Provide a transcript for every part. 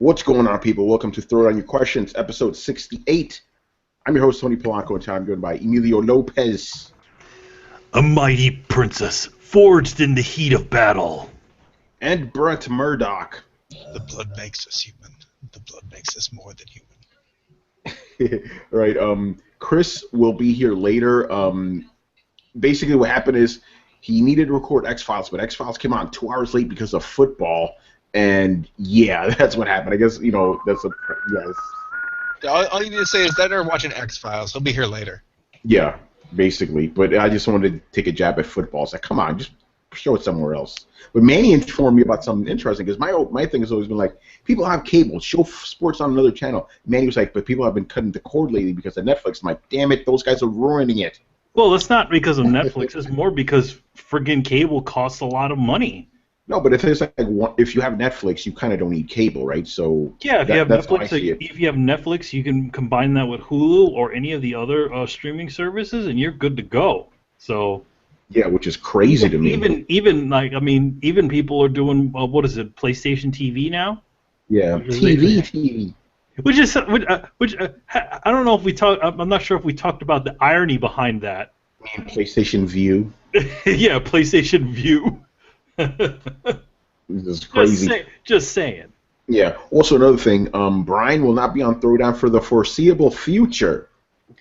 What's going on, people? Welcome to Throwdown Your Questions, episode 68. I'm your host, Tony Polanco, and I'm joined by Emilio Lopez. A mighty princess, forged in the heat of battle. And Brett Murdoch. The blood makes us human. The blood makes us more than human. Right, Chris will be here later. Basically what happened is he needed to record X-Files, but X-Files came out 2 hours late because of football. And yeah, that's what happened. I guess, you know, that's a yes. All you need to say is that they're watching X-Files. He'll be here later. Yeah, basically. But I just wanted to take a jab at football. It's like, come on, just show it somewhere else. But Manny informed me about something interesting because my thing has always been like, people have cable, show sports on another channel. Manny was like, but people have been cutting the cord lately because of Netflix. I'm like, damn it, those guys are ruining it. Well, it's not because of Netflix. It's more because friggin' cable costs a lot of money. No, but if it's like if you have Netflix, you kind of don't need cable, right? So yeah, if you have Netflix, you can combine that with Hulu or any of the other streaming services, and you're good to go. So yeah, which is crazy to me. Even people are doing what is it, PlayStation TV now? Yeah, TV. Which I don't know if we talk. I'm not sure if we talked about the irony behind that. PlayStation View. Yeah, PlayStation View. This is crazy. Just saying. Yeah. Also, another thing. Brian will not be on Throwdown for the foreseeable future.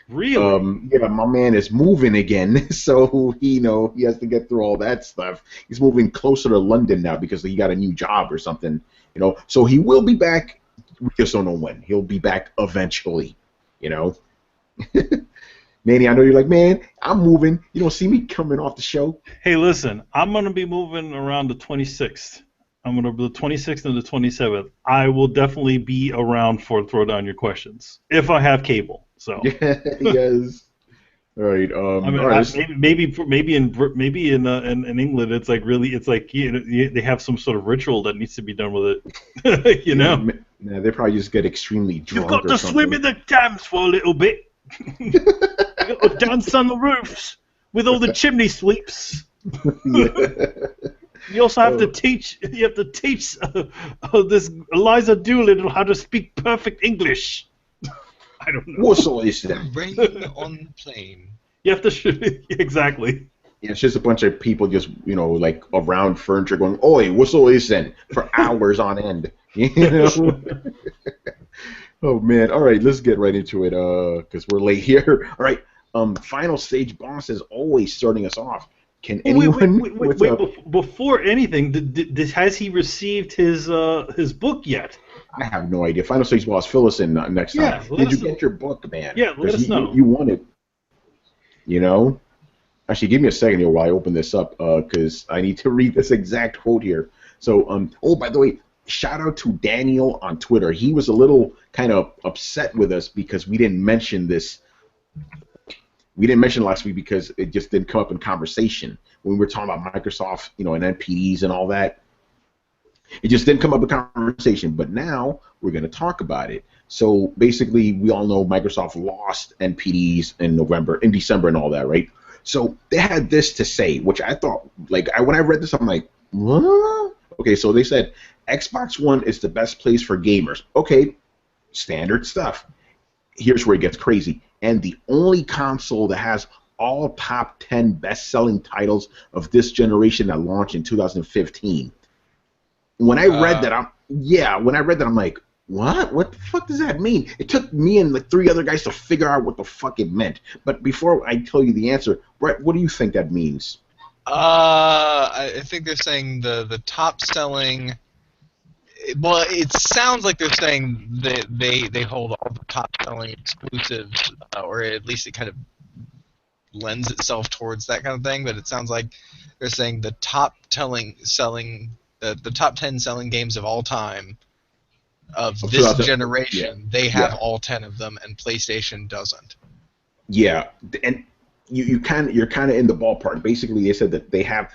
Really? Yeah, my man is moving again, so he has to get through all that stuff. He's moving closer to London now because he got a new job or something. So he will be back. We just don't know when. He'll be back eventually. Manny, I know you're like, man, I'm moving. You don't see me coming off the show. Hey, listen, I'm going to be moving around the 26th. I'm going to be the 26th and the 27th. I will definitely be around for Throwdown Your Questions if I have cable. So. Yes. All right. Maybe in England it's like they have some sort of ritual that needs to be done with it. Nah, they probably just get extremely drunk. You've got to swim in the Thames for a little bit. You got to dance on the roofs with all the chimney sweeps. You also have to teach. You have to teach this Eliza Doolittle how to speak perfect English. I don't know. What's all this then? Rain on the plane. You have to exactly. Yeah, it's just a bunch of people just like around furniture going, "Oi, what's all this then?" for hours on end. Oh man! All right, let's get right into it because we're late here. All right, final stage boss is always starting us off. Can anyone wait, before anything? Has he received his book yet? I have no idea. Final stage boss, fill us in next time. Did you get your book, man? Yeah, let us know. You want it. Actually, give me a second here while I open this up because I need to read this exact quote here. So, oh, by the way, shout out to Daniel on Twitter. He was a little kind of upset with us because we didn't mention this. We didn't mention last week because it just didn't come up in conversation when we were talking about Microsoft, and NPDs and all that. It just didn't come up in conversation, but now we're going to talk about it. So basically, we all know Microsoft lost NPDs in December and all that, right? So they had this to say, which I thought, when I read this, I'm like, what? Okay, so they said Xbox One is the best place for gamers. Okay, standard stuff. Here's where it gets crazy. And the only console that has all top 10 best-selling titles of this generation that launched in 2015. When I read that, I'm like, what? What the fuck does that mean? It took me and like 3 other guys to figure out what the fuck it meant. But before I tell you the answer, Brett, what do you think that means? I think they're saying the top selling. Well, it sounds like they're saying that they hold all the top selling exclusives, or at least it kind of lends itself towards that kind of thing. But it sounds like they're saying the top 10 selling games of all time of this generation. They have all 10 of them, and PlayStation doesn't. Yeah, and you're kind of in the ballpark. Basically, they said that they have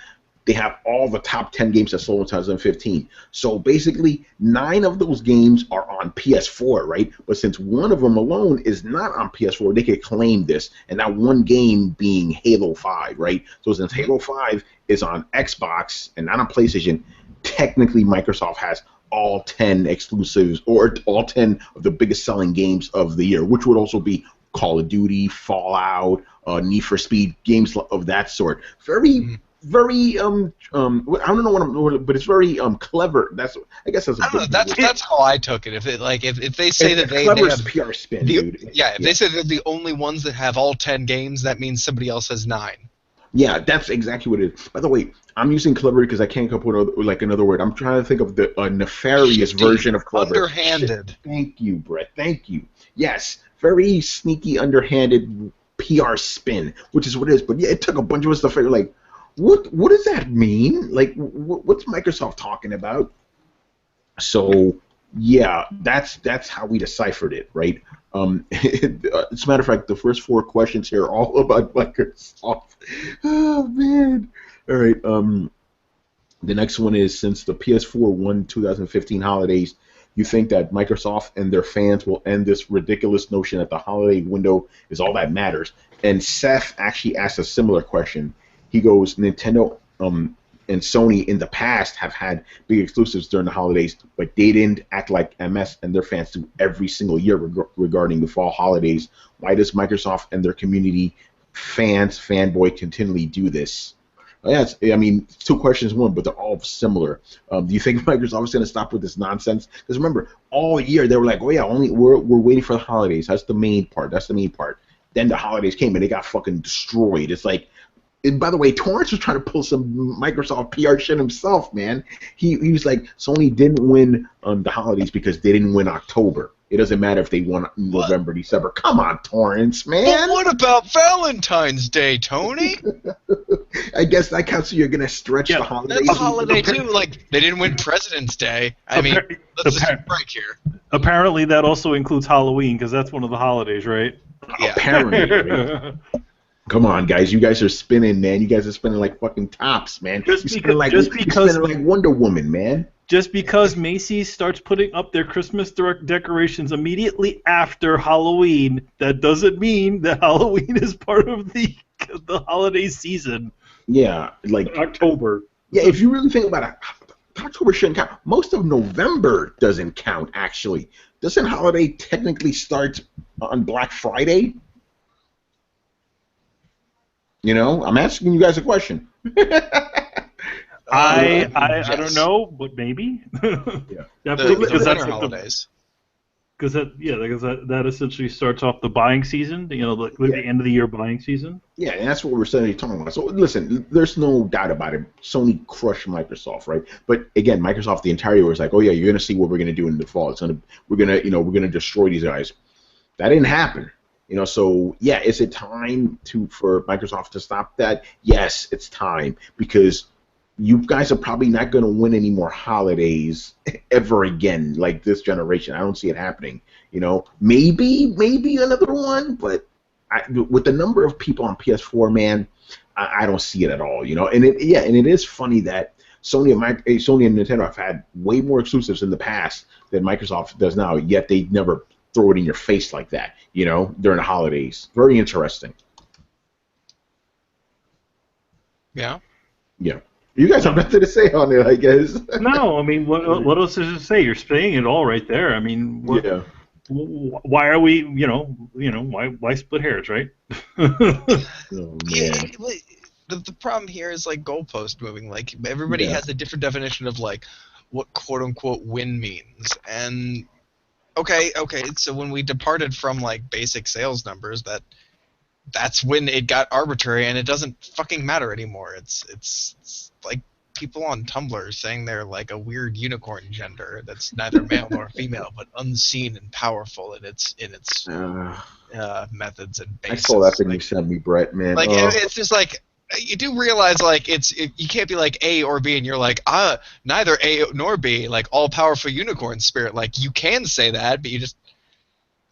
all the top 10 games that sold in 2015. So basically, 9 of those games are on PS4, right? But since one of them alone is not on PS4, they could claim this. And that one game being Halo 5, right? So since Halo 5 is on Xbox and not on PlayStation, technically Microsoft has all 10 exclusives or all 10 of the biggest selling games of the year, which would also be Call of Duty, Fallout, Need for Speed, games of that sort. Very I don't know but it's very clever. I guess that's a I don't know. good word. That's how I took it. If they say that they clever have PR spin, dude. if they say they're the only ones that have all 10 games, that means somebody else has 9. Yeah, that's exactly what it is. By the way, I'm using clever because I can't come up with another word. I'm trying to think of the nefarious version of clever. Underhanded. Thank you, Brett. Thank you. Yes, very sneaky, underhanded PR spin, which is what it is. But yeah, it took a bunch of us to figure, like, what does that mean? Like, what's Microsoft talking about? So yeah, that's how we deciphered it, right? As a matter of fact, the first 4 questions here are all about Microsoft. Oh man! All right. The next one is, since the PS4 won 2015 holidays, you think that Microsoft and their fans will end this ridiculous notion that the holiday window is all that matters? And Seth actually asked a similar question. He goes, Nintendo and Sony in the past have had big exclusives during the holidays, but they didn't act like MS and their fans do every single year regarding the fall holidays. Why does Microsoft and their community fanboy continually do this? Yeah, I mean, 2 questions, one, but they're all similar. Do you think Microsoft is going to stop with this nonsense? Because remember, all year they were like, oh yeah, we're waiting for the holidays. That's the main part. Then the holidays came and they got fucking destroyed. It's like, and by the way, Torrance was trying to pull some Microsoft PR shit himself, man. He was like, Sony didn't win the holidays because they didn't win October. It doesn't matter if they won November, December. Come on, Torrance, man. But what about Valentine's Day, Tony? I guess that counts. So you're gonna stretch the holidays. That's a holiday too. Like, they didn't win President's Day. I mean, let's just break here. Apparently, that also includes Halloween, because that's one of the holidays, right? Yeah. Apparently. Right? Come on, guys. You guys are spinning, man. You guys are spinning like fucking tops, man. You're spinning like Wonder Woman, man. Just because Macy's starts putting up their Christmas decorations immediately after Halloween, that doesn't mean that Halloween is part of the holiday season. Yeah, like October. Yeah, if you really think about it, October shouldn't count. Most of November doesn't count, actually. Doesn't holiday technically start on Black Friday? You know, I'm asking you guys a question. I don't know, but maybe. Yeah. Definitely, because that's holidays. Because that essentially starts off the buying season. You know, the end of the year buying season. Yeah, and that's what we're certainly talking about. So listen, there's no doubt about it. Sony crushed Microsoft, right? But again, Microsoft the entire year was like, oh yeah, you're gonna see what we're gonna do in the fall. We're gonna destroy these guys. That didn't happen. You know, so yeah, is it time for Microsoft to stop that? Yes, it's time, because you guys are probably not going to win any more holidays ever again, like this generation. I don't see it happening. You know, maybe another one, but with the number of people on PS4, man, I don't see it at all. You know, and it is funny that Sony and Nintendo have had way more exclusives in the past than Microsoft does now, yet they never throw it in your face like that, you know, during the holidays. Very interesting. Yeah. Yeah. You guys have nothing to say on it, I guess. No, I mean, what else is to say? You're saying it all right there. I mean, yeah. Why are we, why split hairs, right? Oh, yeah. The problem here is like goalpost moving. Like, everybody has a different definition of like what quote unquote win means. And okay. So when we departed from like basic sales numbers, that's when it got arbitrary, and it doesn't fucking matter anymore. It's like people on Tumblr saying they're like a weird unicorn gender that's neither male nor female, but unseen and powerful in its methods and bases. I saw that thing you sent me, Brett, man. Like, it's just like, you do realize like you can't be like A or B, and you're like neither A nor B, like all powerful unicorn spirit. Like, you can say that, but you just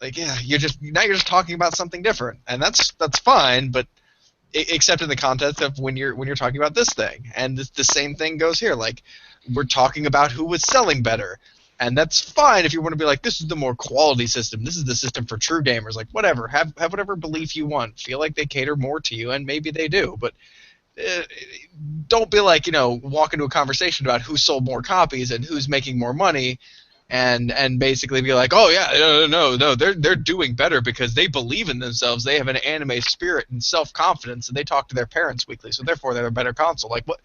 like, yeah, you're just talking about something different, and that's fine, but except in the context of when you're talking about this thing. And the same thing goes here. Like, we're talking about who was selling better, and that's fine if you want to be like, this is the more quality system, this is the system for true gamers. Like, whatever, have whatever belief you want, feel like they cater more to you, and maybe they do, but don't be like, walk into a conversation about who sold more copies and who's making more money, and basically be like, oh yeah, no, they're doing better because they believe in themselves, they have an anime spirit and self-confidence, and they talk to their parents weekly, so therefore they're a better console. Like, what?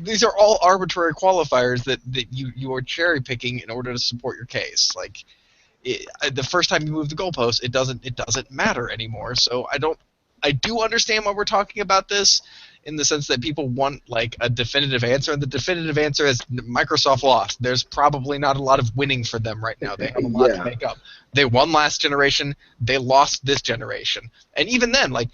These are all arbitrary qualifiers that you are cherry picking in order to support your case. Like, the first time you move the goalpost, it doesn't matter anymore. So I do understand why we're talking about this, in the sense that people want like a definitive answer, and the definitive answer is Microsoft lost. There's probably not a lot of winning for them right now. They have a lot to make up. They won last generation. They lost this generation, and even then, like,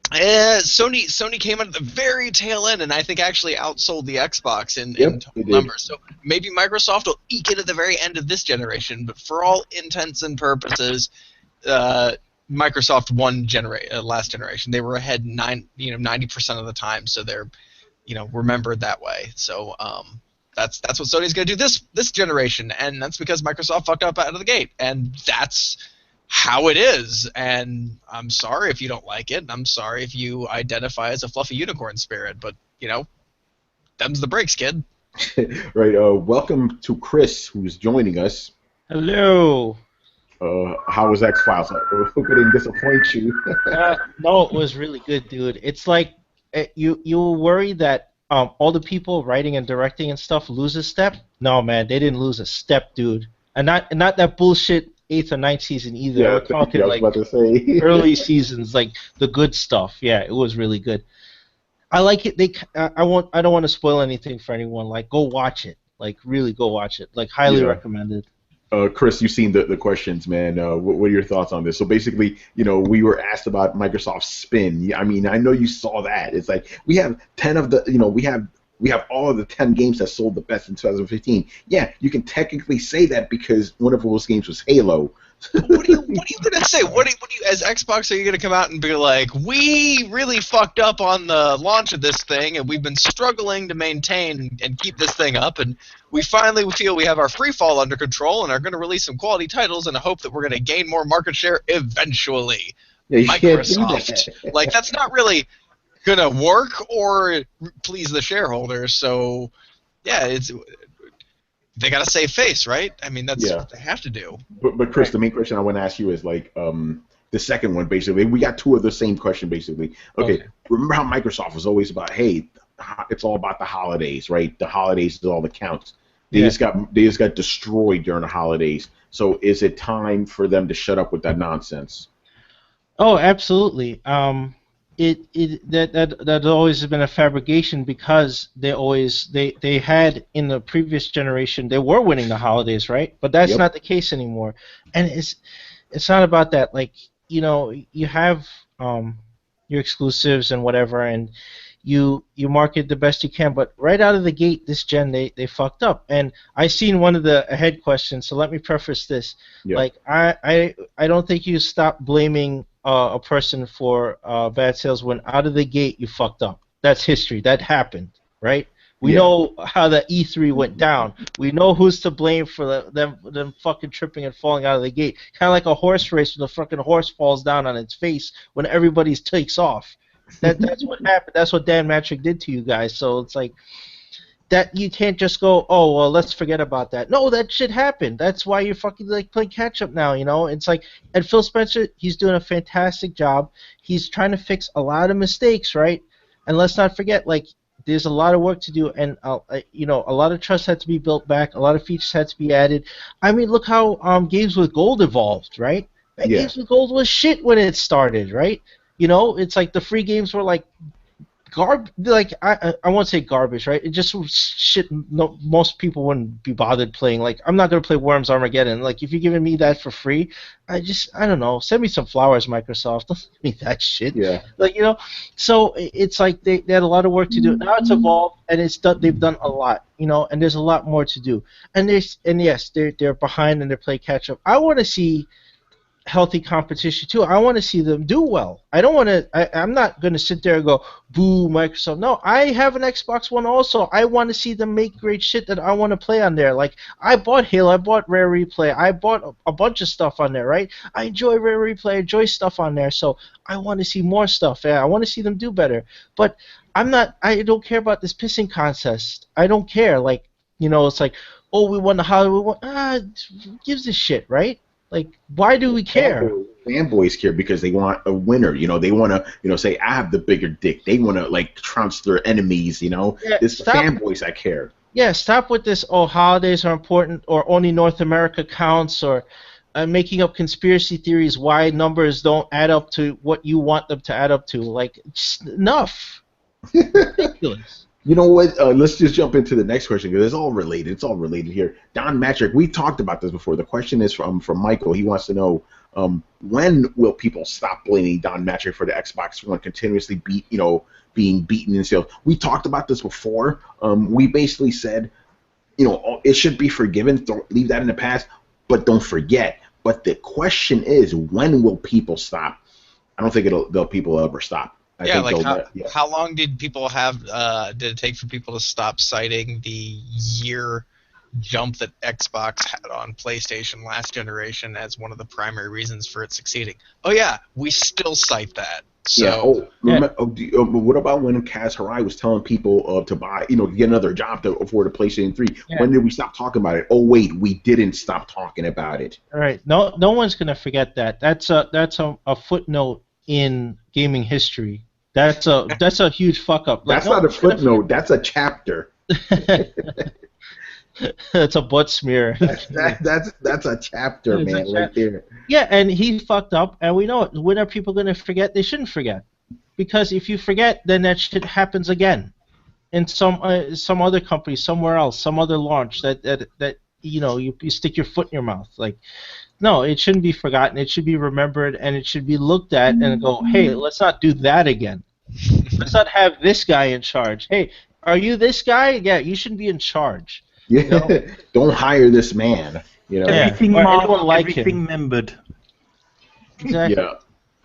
Sony came out at the very tail end, and I think actually outsold the Xbox in total numbers. So maybe Microsoft will eke it at the very end of this generation, but for all intents and purposes, Microsoft won last generation. They were ahead 90% of the time, so they're remembered that way. So that's what Sony's going to do this generation, and that's because Microsoft fucked up out of the gate, and that's how it is. And I'm sorry if you don't like it, and I'm sorry if you identify as a fluffy unicorn spirit, but them's the breaks, kid. Right. Welcome to Chris, who's joining us. Hello. How was X-Files? I hope it didn't disappoint you. No, it was really good, dude. It's like you were worried that all the people writing and directing and stuff lose a step. No, man, they didn't lose a step, dude. And not that bullshit 8th or 9th season either. Yeah, we're talking I was about to say. early seasons, like the good stuff. Yeah, it was really good. I like it. I don't want to spoil anything for anyone. Like, go watch it. Like, really go watch it. Like, highly recommended. Chris, you've seen the questions, man. What are your thoughts on this? So basically, we were asked about Microsoft's spin. I mean, I know you saw that. It's like we have 10 of the, we have all of the 10 games that sold the best in 2015. Yeah, you can technically say that because one of those games was Halo. What are you gonna say? What do you, as Xbox, are you gonna come out and be like, we really fucked up on the launch of this thing, and we've been struggling to maintain and keep this thing up, and we finally feel we have our free fall under control, and are gonna release some quality titles in a hope that we're gonna gain more market share eventually. Yeah, Microsoft, like, that's not really gonna work or please the shareholders. So yeah, they got to save face, right? I mean, that's what they have to do. But Chris, the main question I want to ask you is like the second one, basically. We got two of the same question, basically. Okay. Remember how Microsoft was always about, hey, it's all about the holidays, right? The holidays is all that counts. They just got destroyed during the holidays. So is it time for them to shut up with that nonsense? Oh, absolutely. That always has been a fabrication, because they had in the previous generation, they were winning the holidays, right? But that's not the case anymore. And it's not about that. Like, you have your exclusives and whatever, and you market the best you can, but right out of the gate this gen they fucked up. And I seen one of the ahead questions, so let me preface this. Like, I don't think you stop blaming a person for bad sales when out of the gate you fucked up. That's history. That happened, right? We know how the E3 went down. We know who's to blame for them fucking tripping and falling out of the gate. Kind of like a horse race when the fucking horse falls down on its face when everybody takes off. That's what happened. That's what Don Mattrick did to you guys. So it's like, that you can't just go, oh, well, let's forget about that. No, that shit happened. That's why you're fucking like playing catch up now, It's like, and Phil Spencer, he's doing a fantastic job. He's trying to fix a lot of mistakes, right? And let's not forget, like, there's a lot of work to do, and a lot of trust had to be built back. A lot of features had to be added. I mean, look how Games with Gold evolved, right? Games with Gold was shit when it started, right? It's like the free games were like I won't say garbage, right? It just was shit. No, most people wouldn't be bothered playing. Like, I'm not gonna play Worms Armageddon. Like, if you're giving me that for free, I don't know. Send me some flowers, Microsoft. Don't give me that shit. Yeah. Like, So it's like they had a lot of work to do. Now it's evolved, and they've done a lot, and there's a lot more to do. And yes, they're behind and they're playing catch up. I want to see. healthy competition too. I want to see them do well. I don't want to. I'm not going to sit there and go, "Boo, Microsoft." No, I have an Xbox One also. I want to see them make great shit that I want to play on there. Like I bought Halo, I bought Rare Replay, I bought a bunch of stuff on there, right? I enjoy Rare Replay, I enjoy stuff on there. So I want to see more stuff. Yeah, I want to see them do better. But I'm not. I don't care about this pissing contest. I don't care. Like it's like, oh, we won the Hollywood one. Who gives a shit, right? Like, why do we care? Fanboys care because they want a winner. They want to, say, I have the bigger dick. They want to, like, trounce their enemies, Yeah, it's the fanboys that care. Yeah, stop with this, holidays are important, or only North America counts, or making up conspiracy theories why numbers don't add up to what you want them to add up to. Like, just enough. Ridiculous. You know what? Let's just jump into the next question because it's all related. It's all related here. Don Mattrick, we talked about this before. The question is from Michael. He wants to know when will people stop blaming Don Mattrick for the Xbox One continuously being beaten in sales? We talked about this before. We basically said, it should be forgiven. Don't leave that in the past, but don't forget. But the question is, when will people stop? I don't think people will ever stop. How long did people have? Did it take for people to stop citing the year jump that Xbox had on PlayStation last generation as one of the primary reasons for it succeeding? Oh yeah, we still cite that. So what about when Kaz Hirai was telling people to buy, to get another job to afford a PlayStation 3? Yeah. When did we stop talking about it? Oh wait, we didn't stop talking about it. All right, no one's gonna forget that. That's a footnote in gaming history. That's a huge fuck up. Like, that's not a footnote. That's a chapter. That's a butt smear. That's a chapter, man, right there. Yeah, and he fucked up, and we know it. When are people going to forget? They shouldn't forget, because if you forget, then that shit happens again, in some other company, somewhere else, some other launch that you stick your foot in your mouth. Like, no, it shouldn't be forgotten. It should be remembered, and it should be looked at and go, hey, let's not do that again. Let's not have this guy in charge. Hey, are you this guy? Yeah, you shouldn't be in charge. Yeah, don't hire this man. Everything marked, everything membered. Exactly. Yeah.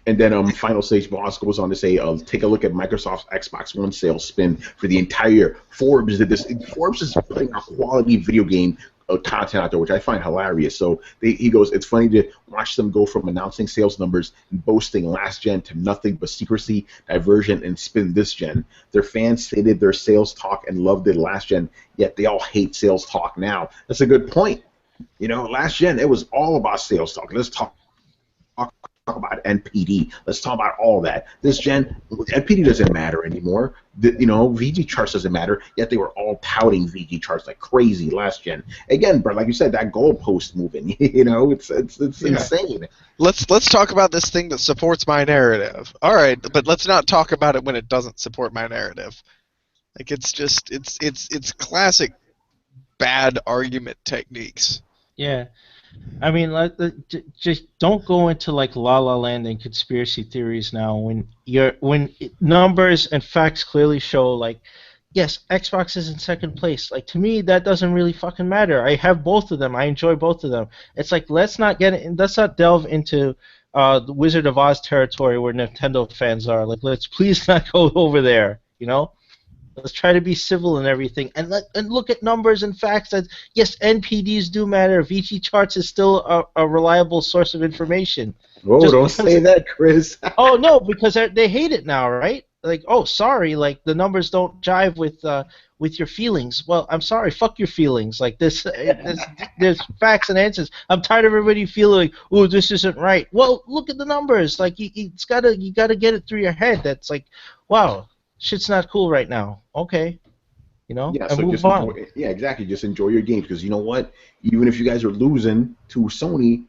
And then Final Stage Boss goes on to say, take a look at Microsoft's Xbox One sales spin for the entire year. Forbes did this. Forbes is putting out quality video game content out there, which I find hilarious. So he goes, it's funny to watch them go from announcing sales numbers and boasting last gen to nothing but secrecy, diversion, and spin this gen. Their fans stated their sales talk and loved it last gen, yet they all hate sales talk now. That's a good point. Last gen, it was all about sales talk. Let's talk about NPD. Let's talk about all that. This gen, NPD doesn't matter anymore. VG charts doesn't matter. Yet they were all touting VG charts like crazy last gen. Again, bro, like you said, that goalpost moving. It's insane. Let's talk about this thing that supports my narrative. All right, but let's not talk about it when it doesn't support my narrative. Like it's classic bad argument techniques. Yeah. I mean, just don't go into like La La Land and conspiracy theories now. When numbers and facts clearly show, like, yes, Xbox is in second place. Like, to me, that doesn't really fucking matter. I have both of them. I enjoy both of them. It's like, let's not delve into the Wizard of Oz territory where Nintendo fans are. Like, let's please not go over there. Let's try to be civil and everything, and look at numbers and facts. That yes, NPDs do matter. VG charts is still a reliable source of information. Whoa, don't say that, Chris. Oh no, because they hate it now, right? Like, oh, sorry, like the numbers don't jive with your feelings. Well, I'm sorry, fuck your feelings. Like there's facts and answers. I'm tired of everybody feeling like, oh, this isn't right. Well, look at the numbers. Like you gotta get it through your head. That's like, wow. Shit's not cool right now. Okay, Yeah, and so move just on. exactly. Just enjoy your games because you know what? Even if you guys are losing to Sony,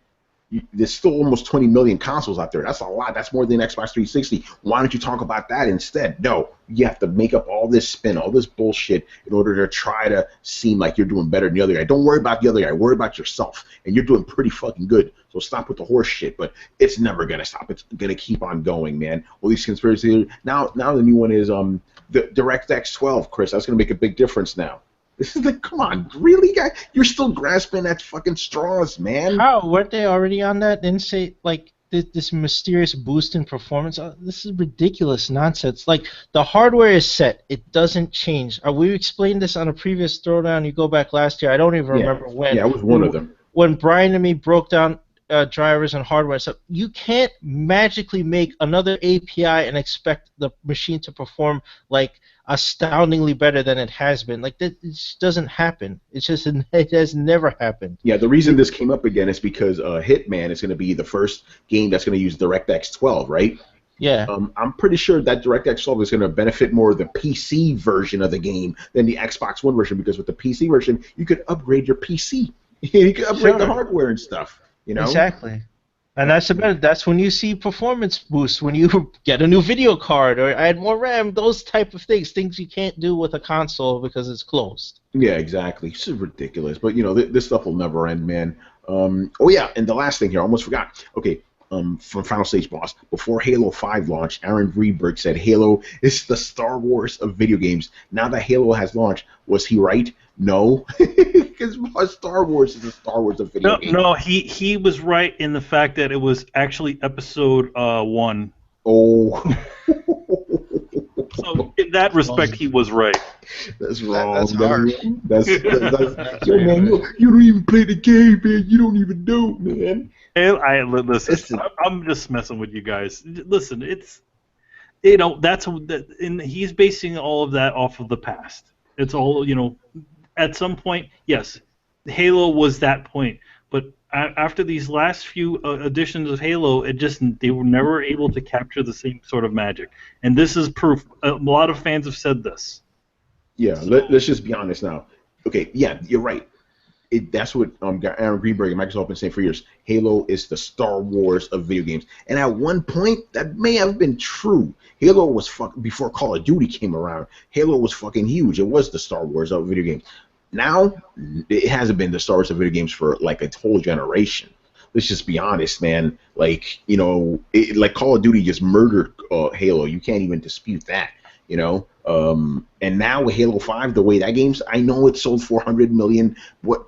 there's still almost 20 million consoles out there. That's a lot. That's more than Xbox 360. Why don't you talk about that instead? No, you have to make up all this spin, all this bullshit in order to try to seem like you're doing better than the other guy. Don't worry about the other guy. Worry about yourself, and you're doing pretty fucking good. So stop with the horse shit. But it's never gonna stop. It's gonna keep on going, man. All these conspiracy. Now the new one is the DirectX 12, Chris. That's gonna make a big difference now. This is like, come on, really, guy? You're still grasping at fucking straws, man. How weren't they already on that? Didn't say like this mysterious boost in performance. This is ridiculous nonsense. Like the hardware is set; it doesn't change. We explained this on a previous Throwdown. You go back last year. I don't even remember when. Yeah, it was one of them. When Brian and me broke down drivers and hardware stuff, you can't magically make another API and expect the machine to perform like astoundingly better than it has been. Like that, it just doesn't happen. It's just it has never happened. Yeah, the reason this came up again is because Hitman is going to be the first game that's going to use DirectX 12, right? Yeah. I'm pretty sure that DirectX 12 is going to benefit more the PC version of the game than the Xbox One version, because with the PC version, you could upgrade your PC. You could upgrade the hardware and stuff. You know? Exactly. And that's when you see performance boosts, when you get a new video card or add more RAM, those type of things you can't do with a console because it's closed. Yeah, exactly. This is ridiculous. But, this stuff will never end, man. Oh, yeah, and the last thing here, I almost forgot. Okay, from Final Stage Boss, before Halo 5 launched, Aaron Greenberg said Halo is the Star Wars of video games. Now that Halo has launched, was he right? No, because Star Wars is the Star Wars of video games. No, he was right in the fact that it was actually Episode 1. Oh. So in that respect, he was right. That's wrong. That's harsh. That's yo, man, you don't even play the game, man. You don't even know, man. And listen. I'm just messing with you guys. Listen, it's and he's basing all of that off of the past. It's all at some point, yes, Halo was that point, but after these last few editions of Halo, they were never able to capture the same sort of magic, and this is proof. A lot of fans have said this. Yeah, let's just be honest now. Okay, yeah, you're right. That's what Aaron Greenberg and Microsoft have been saying for years. Halo is the Star Wars of video games, and at one point that may have been true. Halo was before Call of Duty came around. Halo was fucking huge. It was the Star Wars of video games. Now it hasn't been the Star Wars of video games for like a whole generation. Let's just be honest, man. Like like Call of Duty just murdered Halo. You can't even dispute that. And now with Halo 5, the way that game's, I know it sold 400 million, but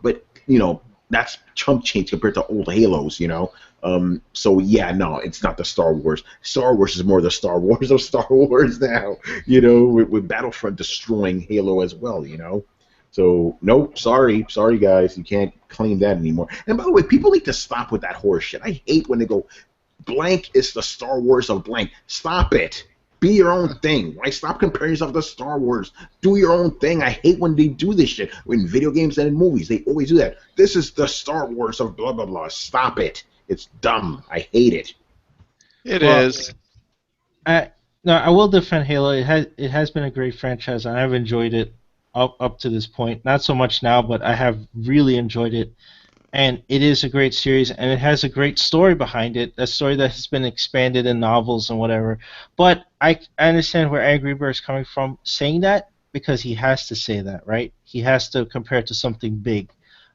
that's chump change compared to old Halos, So yeah, no, it's not the Star Wars. Star Wars is more the Star Wars of Star Wars now, with Battlefront destroying Halo as well, So nope, sorry guys, you can't claim that anymore. And by the way, people need to stop with that horse shit. I hate when they go, blank is the Star Wars of blank. Stop it. Be your own thing. Right? Stop comparing yourself to Star Wars. Do your own thing. I hate when they do this shit. In video games and in movies, they always do that. This is the Star Wars of blah, blah, blah. Stop it. It's dumb. I hate it. It is. No, I will defend Halo. It has been a great franchise, and I've enjoyed it up to this point. Not so much now, but I have really enjoyed it. And it is a great series, and it has a great story behind it, a story that has been expanded in novels and whatever. But I understand where Aaron Greenberg is coming from saying that, because he has to say that, right? He has to compare it to something big.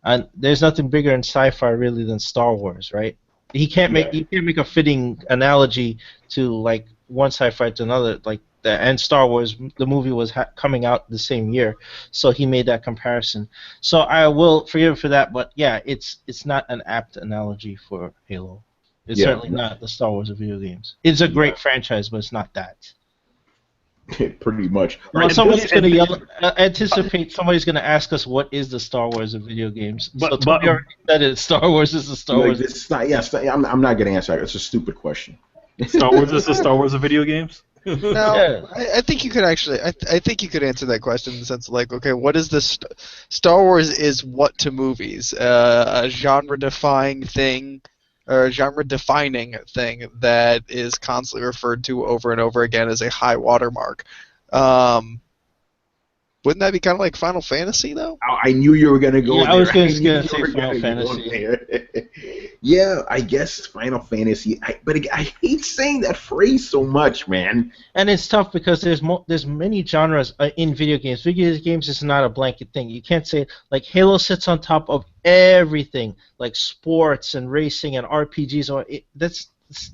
And there's nothing bigger in sci-fi really than Star Wars, right? You can't make a fitting analogy to like one sci-fi to another, like and Star Wars, the movie was coming out the same year, so he made that comparison. So I will forgive him for that, but yeah, it's not an apt analogy for Halo. It's certainly not the Star Wars of video games. It's a great franchise, but it's not that. Pretty much. Well, right. Somebody's going to yell. Anticipate somebody's going to ask us what is the Star Wars of video games. But already said it. Star Wars is the Star Wars. It's not. Yeah, I'm not going to answer that. It's a stupid question. Star Wars is the Star Wars of video games. No, I think you could actually. I think you could answer that question in the sense of like, okay, what is this? Star Wars is what to movies? A genre-defining thing, or a genre-defining thing that is constantly referred to over and over again as a high watermark. Wouldn't that be kind of like Final Fantasy, though? I knew you were going to go there. I was going to say Final Fantasy. Yeah, I guess Final Fantasy. But I hate saying that phrase so much, man. And it's tough because there's many genres in video games. Video games is not a blanket thing. You can't say, like, Halo sits on top of everything, like sports and racing and RPGs. That's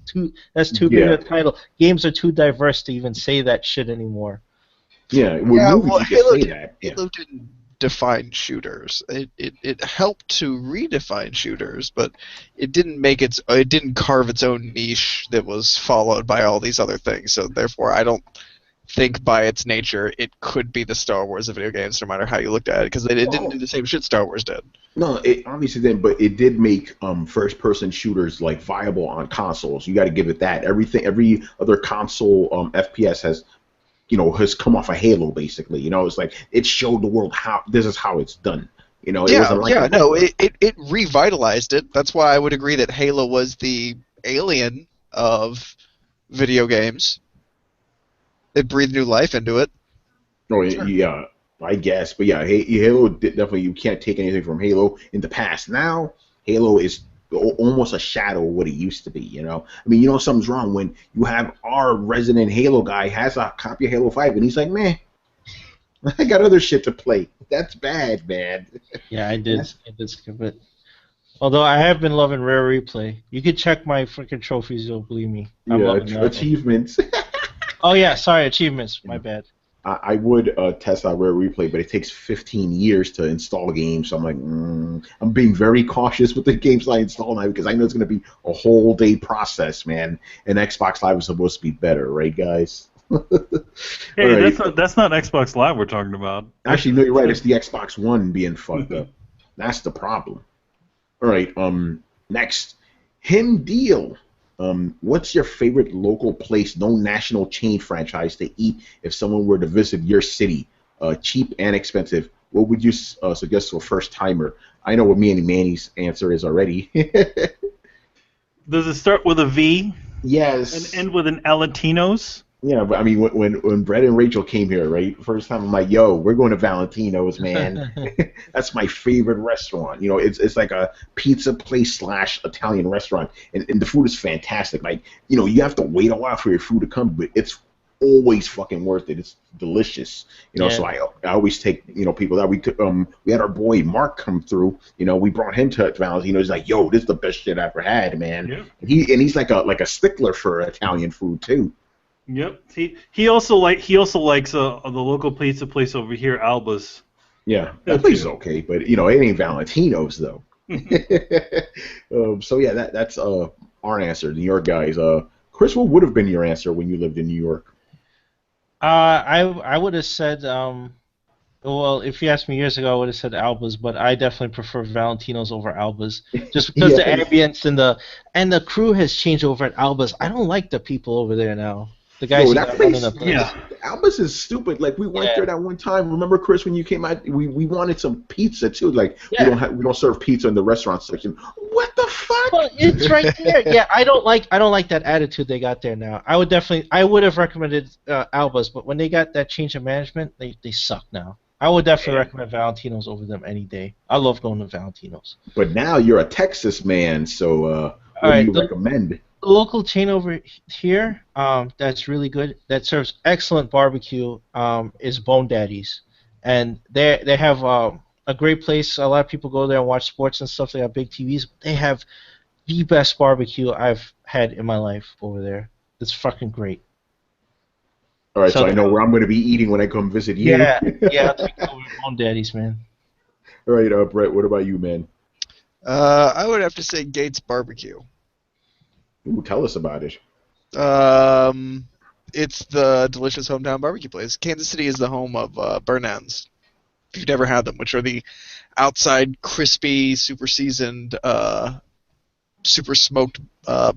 too big a title. Games are too diverse to even say that shit anymore. Yeah, well, Halo say that. Halo didn't define shooters. It helped to redefine shooters, but it didn't carve its own niche that was followed by all these other things. So therefore, I don't think by its nature it could be the Star Wars of video games, no matter how you looked at it, because it didn't do the same shit Star Wars did. No, it obviously didn't, but it did make first-person shooters like viable on consoles. You got to give it that. Every other console FPS has come off of Halo, basically. It's like it showed the world how this is how it's done. It wasn't like it revitalized it. That's why I would agree that Halo was the Alien of video games. It breathed new life into it. Oh, sure. Yeah, I guess. But yeah, Halo definitely, you can't take anything from Halo in the past. Now, Halo is almost a shadow of what it used to be, I mean, something's wrong when you have our resident Halo guy has a copy of Halo 5, and he's like, man, I got other shit to play. That's bad, man. Yeah, I did skip it. Although I have been loving Rare Replay. You can check my freaking trophies, you'll believe me. I'm loving achievements. Oh yeah, sorry, achievements. My bad. I would test out Rare Replay, but it takes 15 years to install games. So I'm like, I'm being very cautious with the games I install now because I know it's going to be a whole day process, man. And Xbox Live is supposed to be better, right, guys? Hey, right. That's not Xbox Live we're talking about. Actually, no, you're right. It's the Xbox One being fucked up. That's the problem. All right. Next, Him Deal. What's your favorite local place, no national chain franchise, to eat if someone were to visit your city? Cheap and expensive. What would you suggest to a first timer? I know what me and Manny's answer is already. Does it start with a V? Yes. And end with an Valentino's? Yeah, but I mean, when Brett and Rachel came here, right? First time, I'm like, yo, we're going to Valentino's, man. That's my favorite restaurant. It's like a pizza place / Italian restaurant, and the food is fantastic. Like, you have to wait a while for your food to come, but it's always fucking worth it. It's delicious. So I always take people that we had our boy Mark come through. We brought him to Valentino's. He's like, yo, this is the best shit I've ever had, man. Yeah. And he's like a stickler for Italian food too. Yep. He also likes the local pizza place over here, Alba's. Yeah, that place is okay, but it ain't Valentino's though. So yeah, that's our answer. New York guys. Chris, what would have been your answer when you lived in New York? I would have said well, if you asked me years ago, I would have said Alba's, but I definitely prefer Valentino's over Alba's, just because the ambience and the crew has changed over at Alba's. I don't like the people over there now. The guys running the place. Yeah, Alba's is stupid. Like we went there that one time. Remember, Chris, when you came out, we wanted some pizza too. Like we don't serve pizza in the restaurant section. What the fuck? Well, it's right there. Yeah, I don't like that attitude they got there now. I would have recommended Alba's, but when they got that change of management, they suck now. I would definitely recommend Valentino's over them any day. I love going to Valentino's. But now you're a Texas man, so what do you recommend? The local chain over here that's really good, that serves excellent barbecue, is Bone Daddy's. And they have a great place. A lot of people go there and watch sports and stuff. They have big TVs. They have the best barbecue I've had in my life over there. It's fucking great. All right, so I know where I'm going to be eating when I come visit you. Yeah, I'll take you over to Bone Daddy's, man. All right, Brett, what about you, man? I would have to say Gates Barbecue. Ooh, tell us about it. It's the delicious hometown barbecue place. Kansas City is the home of burn ends. If you've never had them, which are the outside crispy, super seasoned, super smoked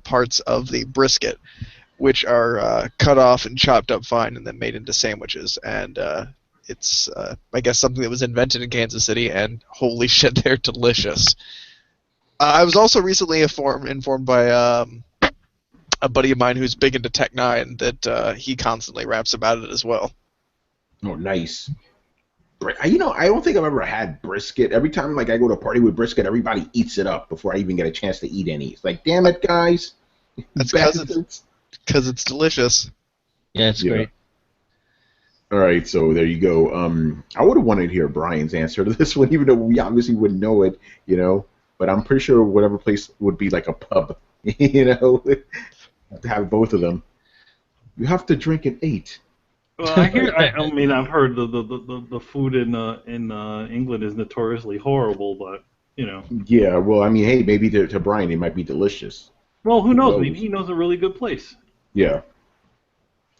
parts of the brisket, which are cut off and chopped up fine and then made into sandwiches. And it's, I guess, something that was invented in Kansas City, and holy shit, they're delicious. I was also recently informed by a buddy of mine who's big into Tech 9 that he constantly raps about it as well. Oh, nice. I don't think I've ever had brisket. Every time I go to a party with brisket, everybody eats it up before I even get a chance to eat any. It's like, damn it, guys. That's because it's delicious. Yeah, it's great. All right, so there you go. I would have wanted to hear Brian's answer to this one, even though we obviously wouldn't know it, But I'm pretty sure whatever place would be like a pub, to have both of them. You have to drink at 8. Well, I mean, I've heard the food in England is notoriously horrible, but you know. Yeah, well, I mean, hey, maybe to Brian it might be delicious. Well, who Who knows? Maybe knows? he knows a really good place. Yeah.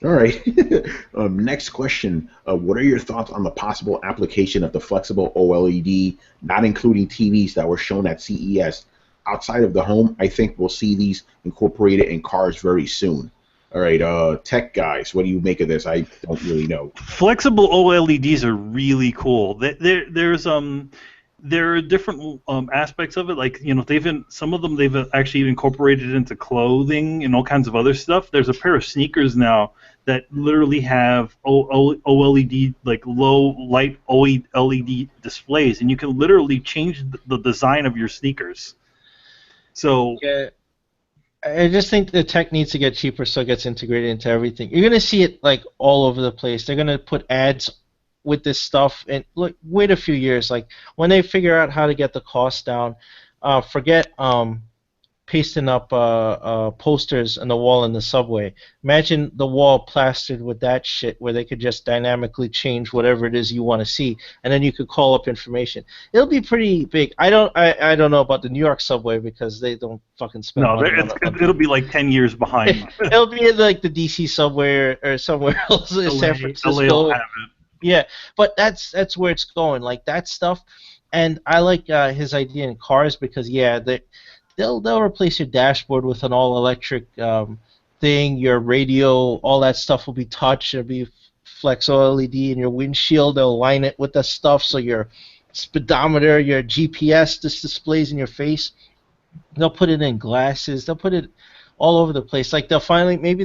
All right. Next question. What are your thoughts on the possible application of the flexible OLED, not including TVs that were shown at CES? Outside of the home, I think we'll see these incorporated in cars very soon. All right, tech guys, what do you make of this? I don't really know. Flexible OLEDs are really cool. There are different aspects of it. Like some of them they've actually incorporated into clothing and all kinds of other stuff. There's a pair of sneakers now that literally have OLED, like low light OLED displays, and you can literally change the design of your sneakers. So Yeah, I just think the tech needs to get cheaper so it gets integrated into everything. You're gonna see it like all over the place. They're gonna put ads with this stuff, and look, wait a few years. Like when they figure out how to get the cost down, forget pasting up posters on the wall in the subway. Imagine the wall plastered with that shit, where they could just dynamically change whatever it is you want to see, and then you could call up information. It'll be pretty big. I don't know about the New York subway because they don't fucking spend no, money on it'll be like 10 years behind. It'll be in like the DC subway or somewhere else in San Francisco. LA will have it. Yeah, but that's where it's going, like that stuff. And I like his idea in cars because they'll replace your dashboard with an all-electric thing. Your radio, all that stuff will be touch. It'll be flex OLED in your windshield. They'll line it with the stuff so your speedometer, your GPS just displays in your face. They'll put it in glasses. They'll put it all over the place. Like they'll finally make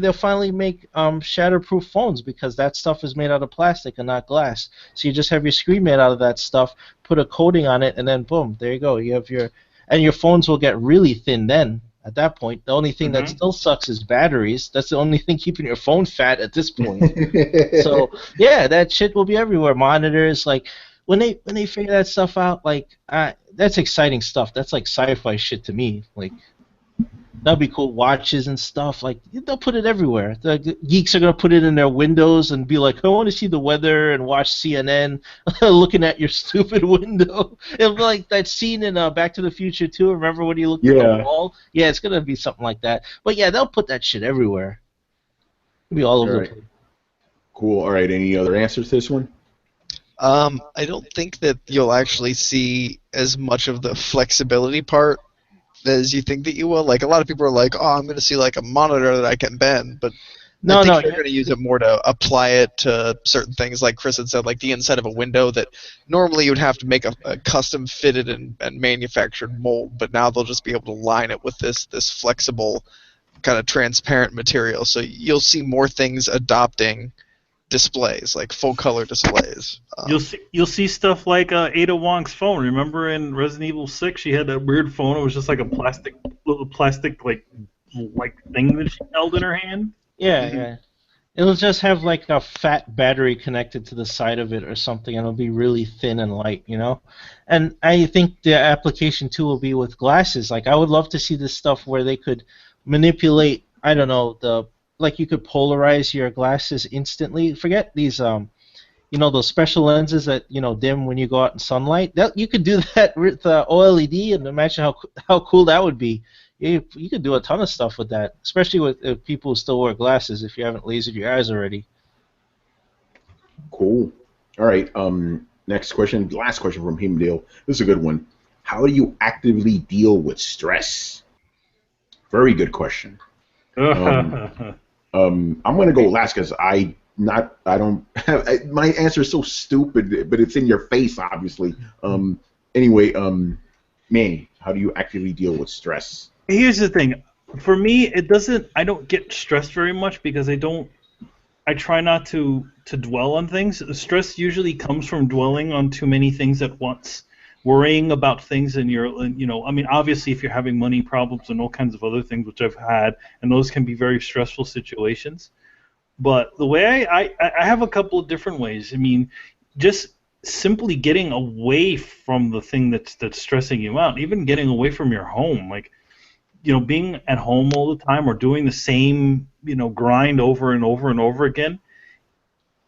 shatterproof phones because that stuff is made out of plastic and not glass. So you just have your screen made out of that stuff, put a coating on it, and then boom, there you go. You have your phones will get really thin then. At that point, the only thing that still sucks is batteries. That's the only thing keeping your phone fat at this point. So yeah, that shit will be everywhere. Monitors, like when they figure that stuff out, like that's exciting stuff. That's like sci-fi shit to me. Like that'd be cool. Watches and stuff, like they'll put it everywhere. The geeks are gonna put it in their windows and be like, I want to see the weather and watch CNN, looking at your stupid window. It'll be like that scene in Back to the Future 2. Remember when you looked at the wall? Yeah, it's gonna be something like that. But yeah, they'll put that shit everywhere. It'll be all over the place. Cool. All right. Any other answers to this one? I don't think that you'll actually see as much of the flexibility part as you think that you will. Like a lot of people are like, oh, I'm going to see like a monitor that I can bend, but I think they're going to use it more to apply it to certain things, like Chris had said, like the inside of a window that normally you'd have to make a custom fitted and manufactured mold, but now they'll just be able to line it with this flexible kind of transparent material. So you'll see more things adopting displays, like full color displays. You'll see stuff like Ada Wong's phone. Remember in Resident Evil 6, she had that weird phone. It was just like a little plastic like thing that she held in her hand. Yeah, yeah. It'll just have like a fat battery connected to the side of it or something, and it'll be really thin and light, you know? And I think the application too will be with glasses. Like I would love to see this stuff where they could manipulate, I don't know, like you could polarize your glasses instantly. Forget these those special lenses that dim when you go out in sunlight. You could do that with OLED, and imagine how cool that would be. You could do a ton of stuff with that, especially with people who still wear glasses if you haven't lasered your eyes already. Cool. All right. Next question. Last question from Hemdale. This is a good one. How do you actively deal with stress? Very good question. I'm gonna go last because I don't have my answer is so stupid, but it's in your face, obviously. Anyway, Manny, how do you actively deal with stress? Here's the thing. For me, I don't get stressed very much because I try not to dwell on things. Stress usually comes from dwelling on too many things at once, worrying about things obviously if you're having money problems and all kinds of other things, which I've had, and those can be very stressful situations. But the way I have a couple of different ways. I mean, just simply getting away from the thing that's stressing you out, even getting away from your home, like, being at home all the time or doing the same, grind over and over and over again,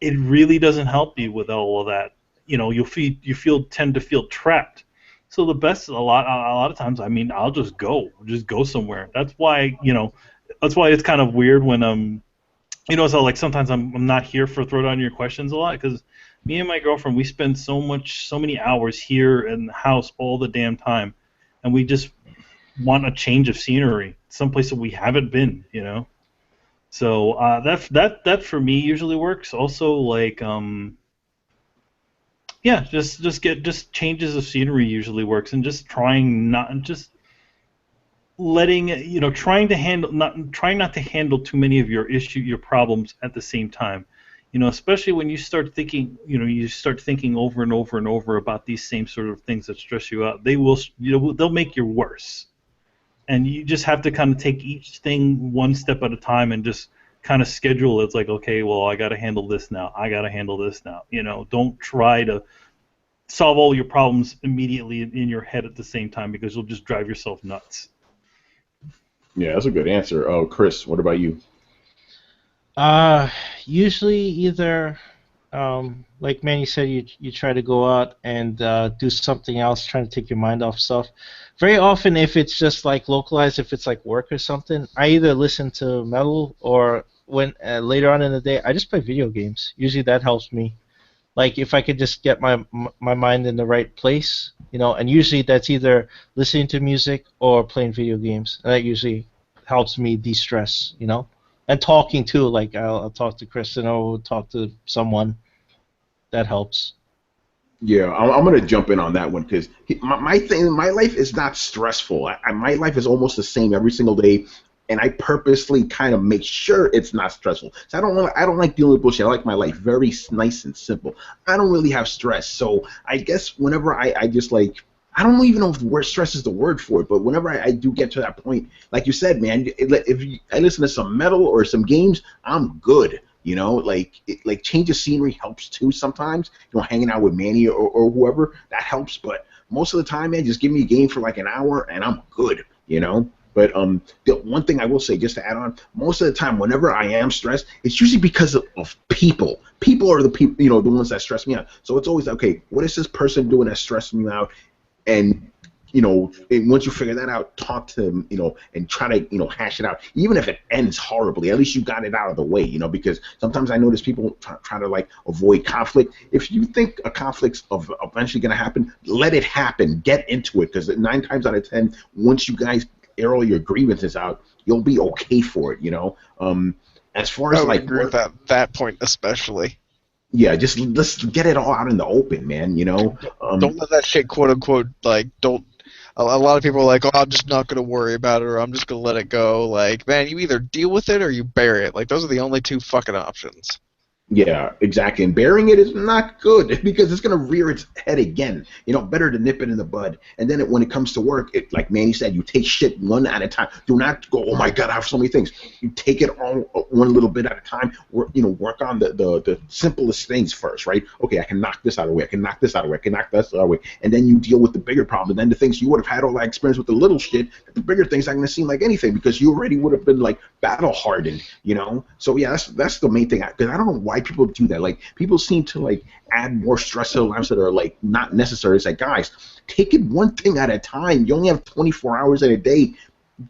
it really doesn't help you with all of that. You know, tend to feel trapped. So the best a lot of times, I mean, I'll just go somewhere. That's why it's kind of weird when so like sometimes I'm not here for Throwdown Your Questions a lot because me and my girlfriend we spend so many hours here in the house all the damn time, and we just want a change of scenery, someplace that we haven't been, you know. So that for me usually works. Also, like yeah, just changes of scenery usually works, and just trying not just letting trying not to handle too many of your problems at the same time. You know, especially when you start thinking, you start thinking over and over and over about these same sort of things that stress you out. They'll make you worse. And you just have to kind of take each thing one step at a time and just kind of schedule it. It's like, okay, well, I got to handle this now. I got to handle this now. You know, don't try to solve all your problems immediately in your head at the same time because you'll just drive yourself nuts. Yeah, that's a good answer. Oh, Chris, what about you? Usually either, like Manny said, you try to go out and do something else, trying to take your mind off stuff. Very often, if it's just like localized, if it's like work or something, I either listen to metal or when later on in the day, I just play video games. Usually that helps me. Like if I could just get my mind in the right place, and usually that's either listening to music or playing video games. And that usually helps me de-stress. And talking too, like I'll talk to Kristen or talk to someone. That helps. Yeah, I'm gonna jump in on that one because my life is not stressful. My life is almost the same every single day, and I purposely kind of make sure it's not stressful. So I don't like dealing with bullshit. I like my life very nice and simple. I don't really have stress, so I guess whenever I just like. I don't even know if word stress is the word for it, but whenever I do get to that point, like you said, man, if I listen to some metal or some games, I'm good. Like change of scenery helps too sometimes. Hanging out with Manny or whoever, that helps. But most of the time, man, just give me a game for like an hour and I'm good. But the one thing I will say, just to add on, most of the time, whenever I am stressed, it's usually because of people. People are the people, the ones that stress me out. So it's always okay. What is this person doing that's stressing me out? And once you figure that out, talk to them, and try to, hash it out. Even if it ends horribly, at least you got it out of the way, because sometimes I notice people try to like avoid conflict. If you think a conflict's eventually going to happen, let it happen. Get into it, because 9 times out of 10, once you guys air all your grievances out, you'll be okay for it, As far as I would like agree with that point especially. Yeah, just let's get it all out in the open, man. Don't let that shit, quote unquote, like, don't. A lot of people are like, oh, I'm just not gonna worry about it, or I'm just gonna let it go. Like, man, you either deal with it or you bury it. Like, those are the only 2 fucking options. Yeah, exactly. And burying it is not good because it's going to rear its head again. Better to nip it in the bud. And then when it comes to work, like Manny said, you take shit one at a time. Do not go, oh my God, I have so many things. You take it all one little bit at a time. Work on the simplest things first, right? Okay, I can knock this out of the way. I can knock this out of the way. I can knock this out of the way. And then you deal with the bigger problem. And then the things you would have had all that experience with the little shit, the bigger things aren't going to seem like anything because you already would have been like battle hardened, So yeah, that's the main thing. Because I don't know why people do that. Like, people seem to like add more stress to their lives that are like not necessary. It's like, guys, take it one thing at a time. You only have 24 hours in a day.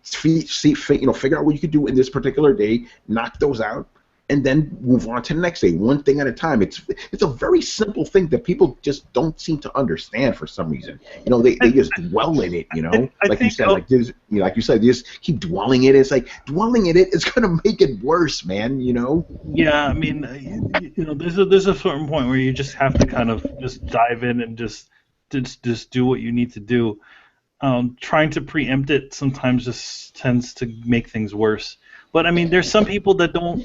Figure out what you could do in this particular day, knock those out, and then move on to the next day, one thing at a time. It's a very simple thing that people just don't seem to understand for some reason. They just dwell in it. Like you said, like you said, they just keep dwelling in it. It's like dwelling in it is gonna make it worse, man. Yeah, I mean, there's a certain point where you just have to kind of just dive in and just do what you need to do. Trying to preempt it sometimes just tends to make things worse. But I mean, there's some people that don't,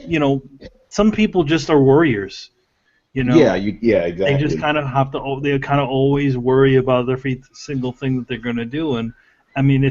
some people just are worriers, Yeah, exactly. They just kind of have to, they kind of always worry about every single thing that they're going to do. And I mean,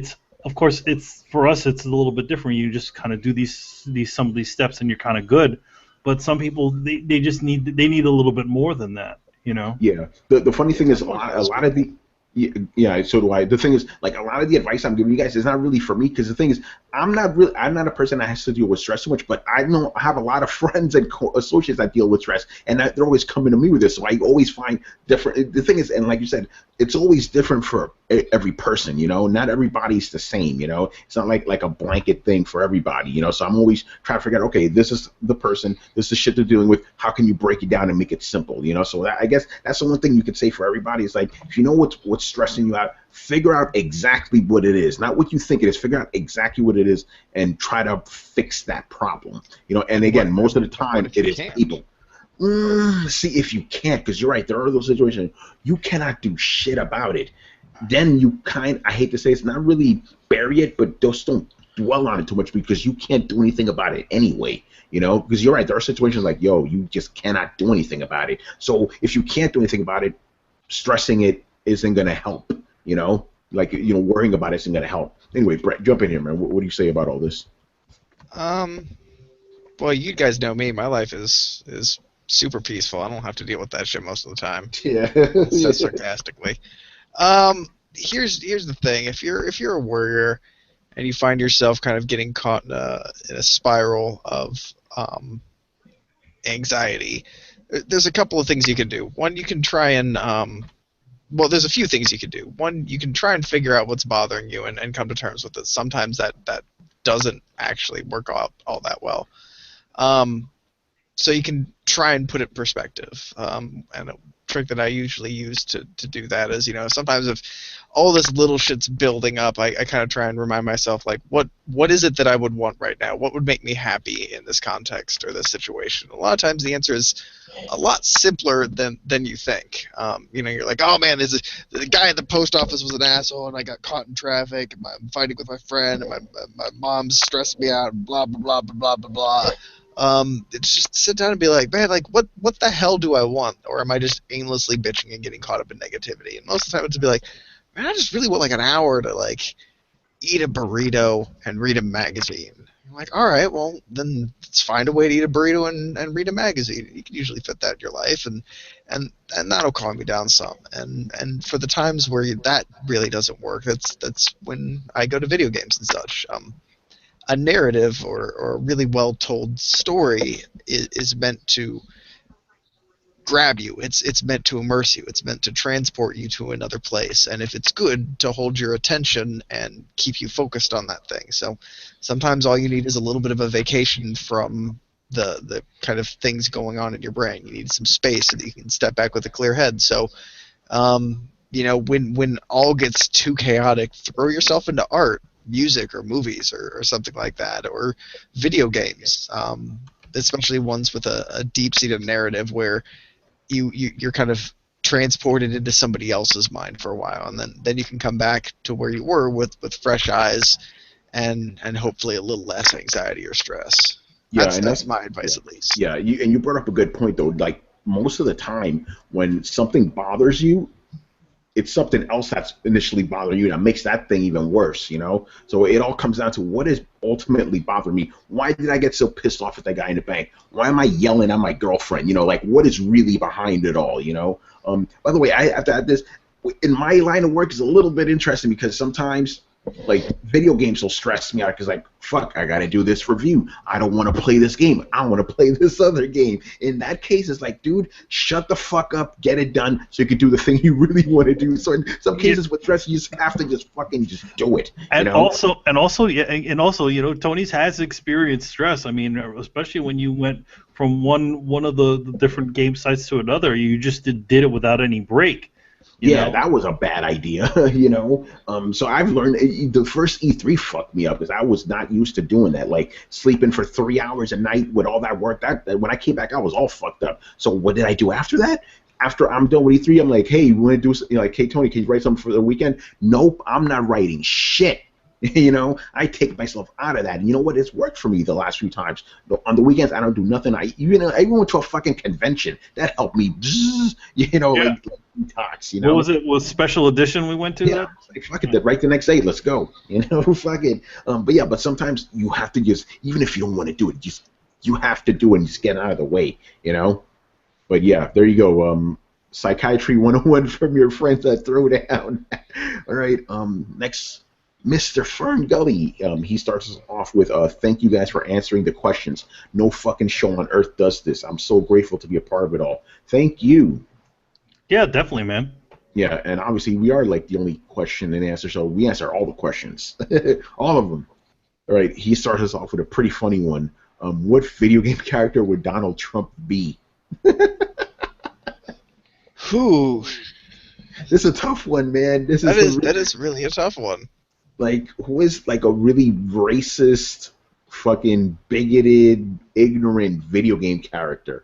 of course, for us, it's a little bit different. You just kind of do some of these steps and you're kind of good. But some people, they just need a little bit more than that, Yeah. The funny thing is a lot of the Yeah, so do I. The thing is, like, a lot of the advice I'm giving you guys is not really for me, because the thing is, I'm not a person that has to deal with stress so much, but I know I have a lot of friends and associates that deal with stress, and they're always coming to me with this. So I always find different. The thing is, and like you said, it's always different for every person. Not everybody's the same. It's not like a blanket thing for everybody. So I'm always trying to figure out, okay, this is the person, this is the shit they're dealing with. How can you break it down and make it simple? So I guess that's the one thing you could say for everybody. Is like, if you know what's stressing you out, figure out exactly what it is, not what you think it is. Figure out exactly what it is and try to fix that problem. And again, most of the time it is people. See if you can't, because you're right, there are those situations you cannot do shit about it. Then you I hate to say it's not really bury it, but just don't dwell on it too much, because you can't do anything about it anyway. Because you're right, there are situations like, you just cannot do anything about it. So if you can't do anything about it, stressing it isn't going to help. Worrying about it isn't going to help. Anyway, Brett, jump in here, man. What do you say about all this? Well, you guys know me. My life is super peaceful. I don't have to deal with that shit most of the time. Yeah. So sarcastically. Here's the thing. If you're a worrier and you find yourself kind of getting caught in a spiral of anxiety, there's a couple of things you can do. One, you can try and there's a few things you can do. One, you can try and figure out what's bothering you and come to terms with it. Sometimes that doesn't actually work out all that well. So you can try and put it in perspective. And a trick that I usually use to do that is, sometimes if all this little shit's building up, I kind of try and remind myself, like, what is it that I would want right now? What would make me happy in this context or this situation? A lot of times the answer is a lot simpler than you think. You're like, oh man, the guy at the post office was an asshole, and I got caught in traffic, and I'm fighting with my friend, and my mom's stressed me out, and blah blah blah blah blah blah blah. It's just sit down and be like, man, like what the hell do I want? Or am I just aimlessly bitching and getting caught up in negativity? And most of the time it's to be like, man, I just really want like an hour to like eat a burrito and read a magazine. I'm like, all right, well then let's find a way to eat a burrito and read a magazine. You can usually fit that in your life, and that'll calm me down some. And for the times where that really doesn't work, that's when I go to video games and such. A narrative or a really well told story is meant to grab you. It's meant to immerse you. It's meant to transport you to another place. And if it's good, to hold your attention and keep you focused on that thing. So sometimes all you need is a little bit of a vacation from the kind of things going on in your brain. You need some space so that you can step back with a clear head. So when all gets too chaotic, throw yourself into art, music, or movies, or something like that, or video games, especially ones with a deep-seated narrative where you're kind of transported into somebody else's mind for a while, and then you can come back to where you were with fresh eyes and hopefully a little less anxiety or stress. Yeah, that's my advice, at least. Yeah, you brought up a good point, though. Like, most of the time when something bothers you, it's something else that's initially bothering you that makes that thing even worse, So it all comes down to what is ultimately bothering me. Why did I get so pissed off at that guy in the bank? Why am I yelling at my girlfriend? Like, what is really behind it all, By the way, I have to add this. In my line of work is a little bit interesting, because sometimes, like, video games will stress me out, because, like, fuck, I gotta do this review. I don't want to play this game. I want to play this other game. In that case, it's like, dude, shut the fuck up, get it done, so you can do the thing you really want to do. So in some cases with stress, you just have to just fucking just do it. And also, Tony's has experienced stress. I mean, especially when you went from one of the different game sites to another, you just did it without any break. That was a bad idea, So I've learned the first E3 fucked me up, because I was not used to doing that, like sleeping for 3 hours a night with all that work. That when I came back, I was all fucked up. So what did I do after that? After I'm done with E3, I'm like, hey, you want to do, like, hey, Tony, can you write something for the weekend? Nope, I'm not writing shit. I take myself out of that. And you know what? It's worked for me the last few times. On the weekends, I don't do nothing. I even went to a fucking convention. That helped me, like detox. What was it? Was special edition we went to? Yeah, like, fuck it. Right the next day, let's go. Fuck it. But sometimes you have to just, even if you don't want to do it, you have to do it and just get out of the way. But yeah, there you go. Psychiatry 101 from your friends at Throwdown. All right, next, Mr. Fern Gully. He starts us off with, thank you guys for answering the questions. No fucking show on earth does this. I'm so grateful to be a part of it all. Thank you. Yeah, definitely, man. Yeah, and obviously we are like the only question and answer, so we answer all the questions. All of them. All right, he starts us off with a pretty funny one. What video game character would Donald Trump be? Whew. This is a tough one, man. That is really a tough one. Like, who is like a really racist, fucking bigoted, ignorant video game character?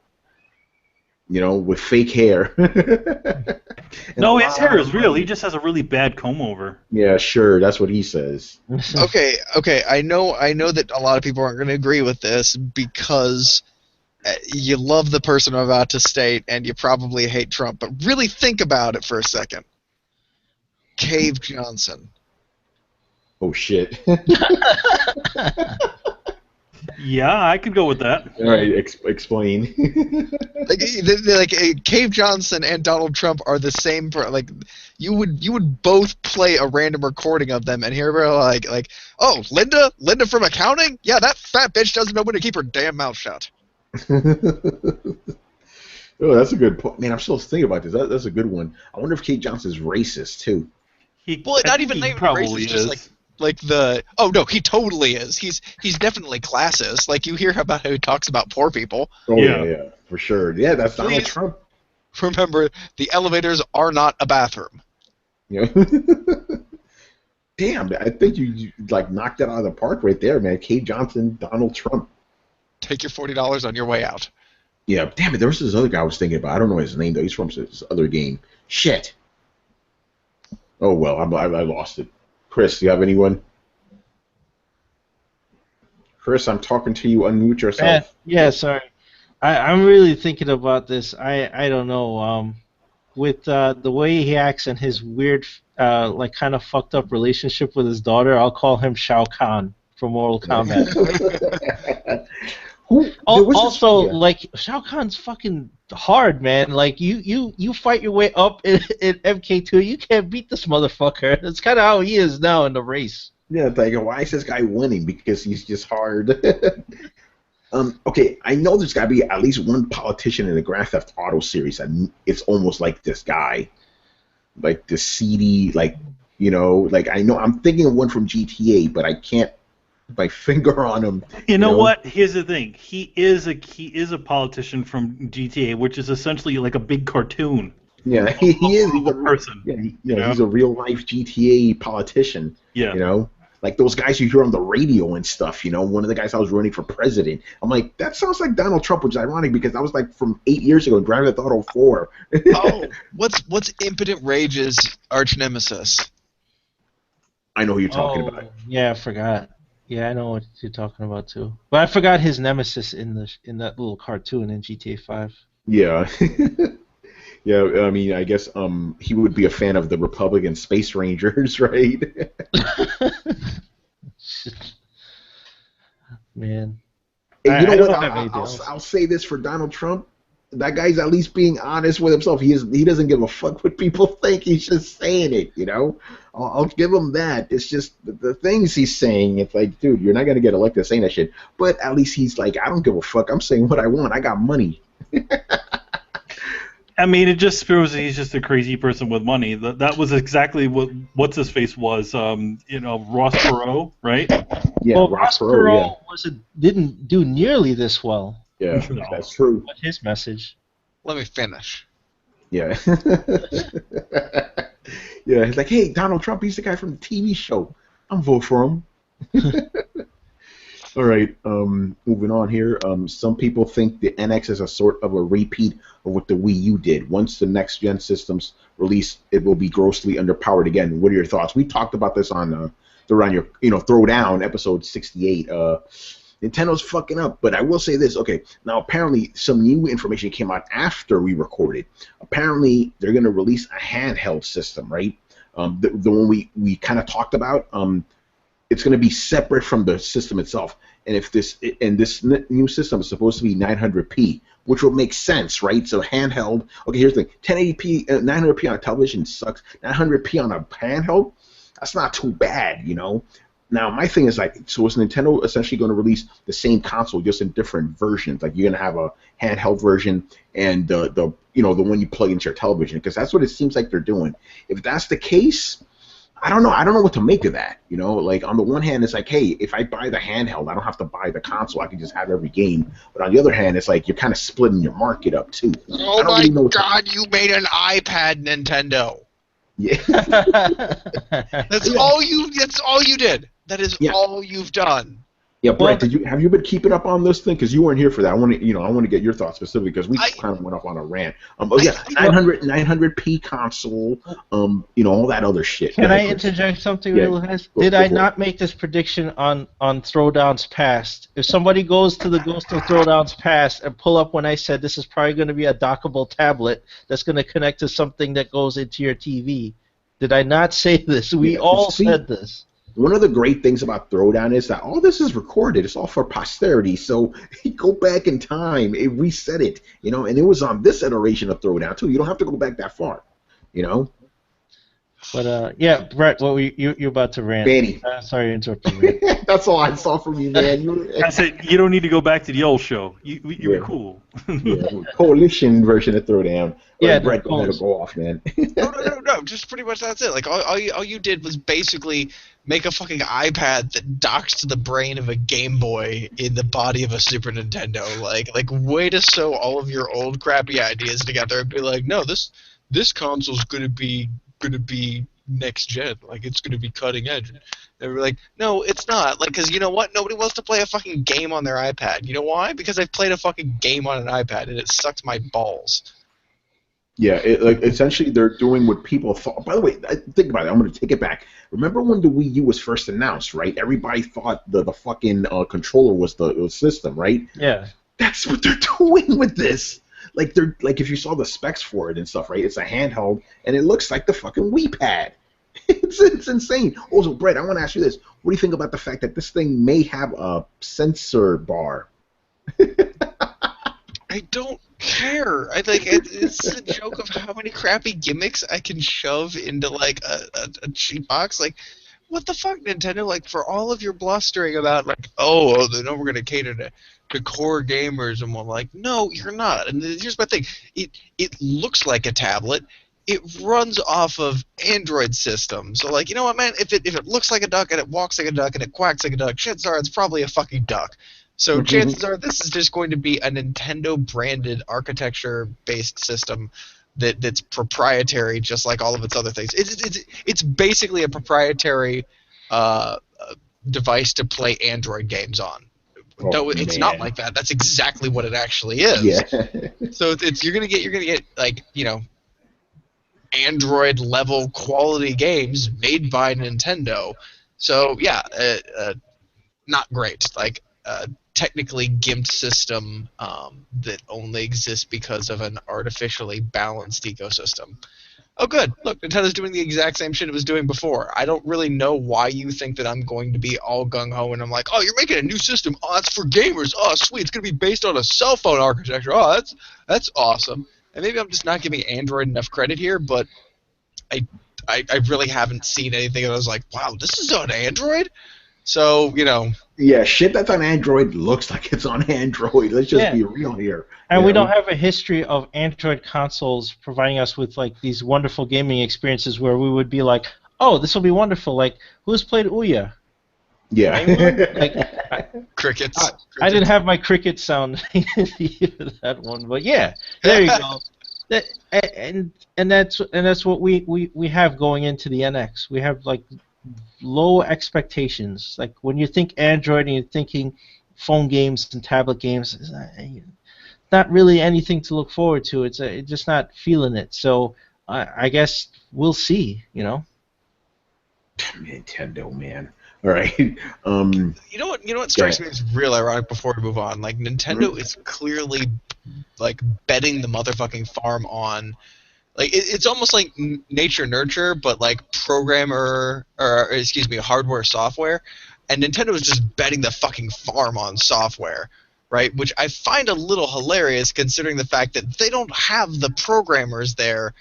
You know, with fake hair. No, his hair is real. He just has a really bad comb over. Yeah, sure. That's what he says. Okay. I know that a lot of people aren't going to agree with this because you love the person I'm about to state and you probably hate Trump, but really think about it for a second. Cave Johnson. Oh, shit. Yeah, I could go with that. All right, explain. like Cave Johnson and Donald Trump are the same. Like you would both play a random recording of them, and here we're like, oh, Linda from accounting, yeah, that fat bitch doesn't know when to keep her damn mouth shut. Oh, that's a good point, man. I'm still thinking about this. That's a good one. I wonder if Cave Johnson's racist too. Well, not even probably racist, is. just like the no, he totally is. He's definitely classist. Like you hear about how he talks about poor people. Oh Yeah. yeah, for sure. Yeah, that's Donald Please. Trump. Remember, the elevators are not a bathroom. Yeah. Damn, I think you like knocked that out of the park right there, man. Cave Johnson, Donald Trump. Take your $40 on your way out. Yeah, damn it. There was this other guy I was thinking about. I don't know his name though. He's from this other game. Shit. Oh well, I lost it. Chris, do you have anyone? Chris, I'm talking to you. Unmute yourself. Yeah, sorry. I'm really thinking about this. I don't know. With the way he acts and his weird, like kind of fucked up relationship with his daughter, I'll call him Shao Kahn from Mortal Kombat. Like Shao Kahn's fucking hard, man. Like you fight your way up in MK2, you can't beat this motherfucker. That's kind of how he is now in the race. Yeah, like why is this guy winning? Because he's just hard. Okay, I know there's got to be at least one politician in the Grand Theft Auto series that it's almost like this guy, like the seedy, like like I know I'm thinking of one from GTA, but I can't put my finger on him. You know what? Here's the thing. He is a politician from GTA, which is essentially like a big cartoon. Yeah, he is. He's a person. Yeah, he's a real life GTA politician. Yeah. Like those guys you hear on the radio and stuff, one of the guys I was running for president. I'm like, that sounds like Donald Trump, which is ironic because that was like from 8 years ago, Grand Theft Auto 4. Oh, what's Impotent Rage's arch nemesis? I know who you're talking about. Yeah, I forgot. Yeah, I know what you're talking about too. But I forgot his nemesis in that little cartoon in GTA 5. Yeah. Yeah, I mean, I guess he would be a fan of the Republican Space Rangers, right? Man. And you know what? I'll I'll say this for Donald Trump. That guy's at least being honest with himself. He doesn't give a fuck what people think. He's just saying it, I'll give him that. It's just the things he's saying. It's like, dude, you're not going to get elected saying that shit. But at least he's like, I don't give a fuck. I'm saying what I want. I got money. I mean, it just proves that he's just a crazy person with money. That was exactly what's his face was. Ross Perot, right? Yeah, well, Ross Perot didn't do nearly this well. Yeah, that's true. With his message. Let me finish. Yeah. Yeah, he's like, hey, Donald Trump, he's the guy from the TV show. I'm vote for him. All right, moving on here. Some people think the NX is a sort of a repeat of what the Wii U did. Once the next-gen systems release, it will be grossly underpowered again. What are your thoughts? We talked about this on Throwdown, episode 68. Nintendo fucking up, but I will say this. Okay, now apparently some new information came out after we recorded. Apparently they're going to release a handheld system, right? The one we kind of talked about. It's going to be separate from the system itself. And this new system is supposed to be 900p, which would make sense, right? So handheld. Okay, here's the thing: 1080p, 900p on a television sucks. 900p on a handheld, that's not too bad, you know. Now my thing is like, so is Nintendo essentially going to release the same console just in different versions? Like you're going to have a handheld version and the you know the one you plug into your television, because that's what it seems like they're doing. If that's the case, I don't know. I don't know what to make of that. You know, like on the one hand, it's like, hey, if I buy the handheld, I don't have to buy the console. I can just have every game. But on the other hand, it's like you're kind of splitting your market up too. Oh my God! You made an iPad, Nintendo. Yeah. That's all you. That's all you did. That is all you've done. Yeah, Brett, have you been keeping up on this thing? Because you weren't here for that. I want to get your thoughts specifically because we kind of went off on a rant. 900p console, all that other shit. Can I interject something real fast? Did I not make this prediction on Throwdown's Past? If somebody goes to the Ghost of Throwdown's Past and pull up when I said this is probably going to be a dockable tablet that's going to connect to something that goes into your TV, did I not say this? We all said this. One of the great things about Throwdown is that all this is recorded. It's all for posterity. So you go back in time, it reset it, and it was on this iteration of Throwdown too. You don't have to go back that far, But yeah, Brett, what were you're about to rant? Benny. Sorry to interrupt you. That's all I saw from you, man. I said you don't need to go back to the old show. You were cool. Coalition version of Throwdown. Yeah, Brett, go ahead and go off, man. No. Just pretty much that's it. Like all you did was basically make a fucking iPad that docks to the brain of a Game Boy in the body of a Super Nintendo. Like way to sew all of your old crappy ideas together and be like, no, this console's gonna be next gen. Like it's gonna be cutting edge. And we're like, no, it's not. Like, because you know what? Nobody wants to play a fucking game on their iPad. You know why? Because I've played a fucking game on an iPad and it sucks my balls. Yeah, essentially they're doing what people thought. By the way, think about it. I'm going to take it back. Remember when the Wii U was first announced, right? Everybody thought the fucking controller was the system, right? Yeah. That's what they're doing with this. Like if you saw the specs for it and stuff, right? It's a handheld and it looks like the fucking Wii Pad. It's insane. Also, Brett, I want to ask you this: what do you think about the fact that this thing may have a sensor bar? I don't care. It's a joke of how many crappy gimmicks I can shove into like a cheap box. Like, what the fuck, Nintendo? Like, for all of your blustering about like, we're gonna cater to core gamers and one, like, no, you're not. And here's my thing: it looks like a tablet. It runs off of Android systems. So, like, you know what, man? If it looks like a duck and it walks like a duck and it quacks like a duck, chances are it's probably a fucking duck. So chances are this is just going to be a Nintendo-branded architecture-based system that's proprietary, just like all of its other things. It's basically a proprietary device to play Android games on. No, it's not like that. That's exactly what it actually is. Yeah. So you're gonna get like Android level quality games made by Nintendo. So yeah, not great. Like technically gimped system that only exists because of an artificially balanced ecosystem. Oh, good. Look, Nintendo's doing the exact same shit it was doing before. I don't really know why you think that I'm going to be all gung-ho and I'm like, oh, you're making a new system. Oh, it's for gamers. Oh, sweet. It's going to be based on a cell phone architecture. Oh, that's awesome. And maybe I'm just not giving Android enough credit here, but I really haven't seen anything that I was like, wow, this is on Android? So, Yeah, shit that's on Android looks like it's on Android. Let's just be real here. And we don't have a history of Android consoles providing us with like these wonderful gaming experiences where we would be like, oh, this will be wonderful. Like, who's played Ouya? Yeah. Crickets. I didn't have my cricket sound for that one, but yeah, there you go. And that's what we have going into the NX. We have like low expectations. Like when you think Android and you're thinking phone games and tablet games, it's not really anything to look forward to. It's just not feeling it. So I guess we'll see. Nintendo, man. All right. You know what strikes me as real ironic before we move on? Like Nintendo is clearly like betting the motherfucking farm on. Like it's almost like nature nurture, but like hardware software, and Nintendo is just betting the fucking farm on software. right? Which I find a little hilarious considering the fact that they don't have the programmers there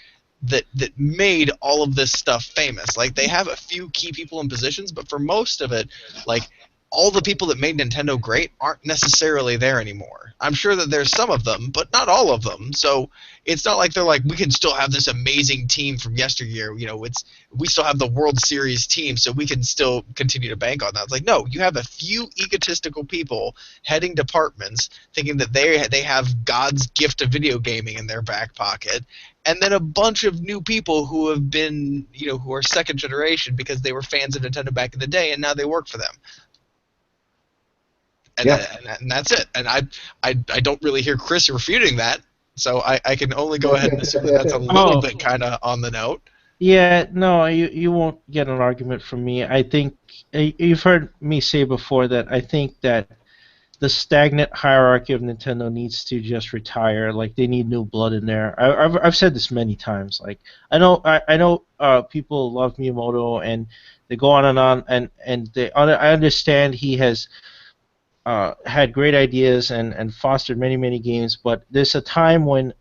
that made all of this stuff famous. Like, they have a few key people in positions, but for most of it, like, all the people that made Nintendo great aren't necessarily there anymore. I'm sure that there's some of them, but not all of them. So it's not like they're like, we can still have this amazing team from yesteryear. We still have the World Series team, so we can still continue to bank on that. It's like, no, you have a few egotistical people heading departments thinking that they have God's gift of video gaming in their back pocket, and then a bunch of new people who have been, who are second generation because they were fans of Nintendo back in the day, and now they work for them. And, and that's it. And I don't really hear Chris refuting that, so I can only go ahead and assume that that's a little bit kind of on the note. Yeah, no, you won't get an argument from me. I think you've heard me say before that I think that the stagnant hierarchy of Nintendo needs to just retire. Like, they need new blood in there. I've said this many times. Like, I know people love Miyamoto and they go on, and I understand he has had great ideas and fostered many games, but there's a time when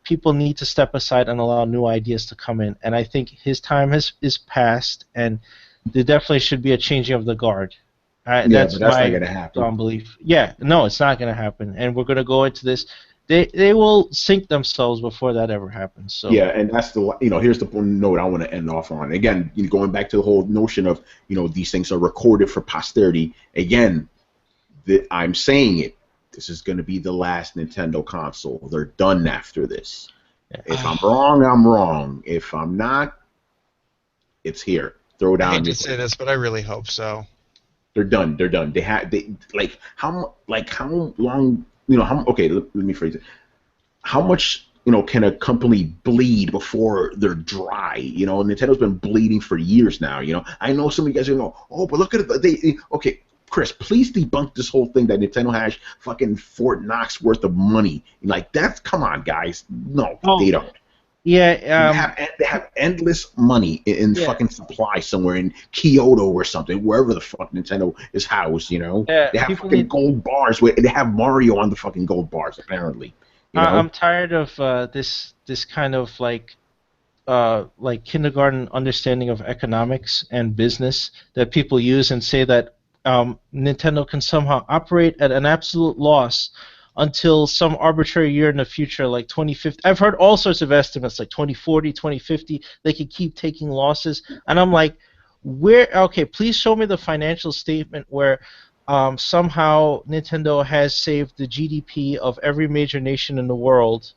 people need to step aside and allow new ideas to come in, and I think his time is past, and there definitely should be a changing of the guard. That's not my going to happen. belief. Yeah, no, it's not going to happen, and we're going to go into this. They will sink themselves before that ever happens. So yeah, and that's the here's the note I want to end off on. Again, going back to the whole notion of these things are recorded for posterity. Again, I'm saying it. This is going to be the last Nintendo console. They're done after this. If I'm wrong, I'm wrong. If I'm not, it's here. Throw down. I hate to say this, but I really hope so. They're done. They're done. How long? Okay, let me phrase it. How much can a company bleed before they're dry? Nintendo's been bleeding for years now. I know some of you guys are going to go, oh, but look at it. Okay. Chris, please debunk this whole thing that Nintendo has fucking Fort Knox worth of money. Come on, guys. No, they don't. Yeah, they have endless money in fucking supply somewhere in Kyoto or something, wherever the fuck Nintendo is housed. They have fucking gold bars. They have Mario on the fucking gold bars, apparently. I'm tired of this kind of like kindergarten understanding of economics and business that people use and say that Nintendo can somehow operate at an absolute loss until some arbitrary year in the future, like 2050. I've heard all sorts of estimates, like 2040, 2050, they could keep taking losses. And I'm like, okay, please show me the financial statement where somehow Nintendo has saved the GDP of every major nation in the world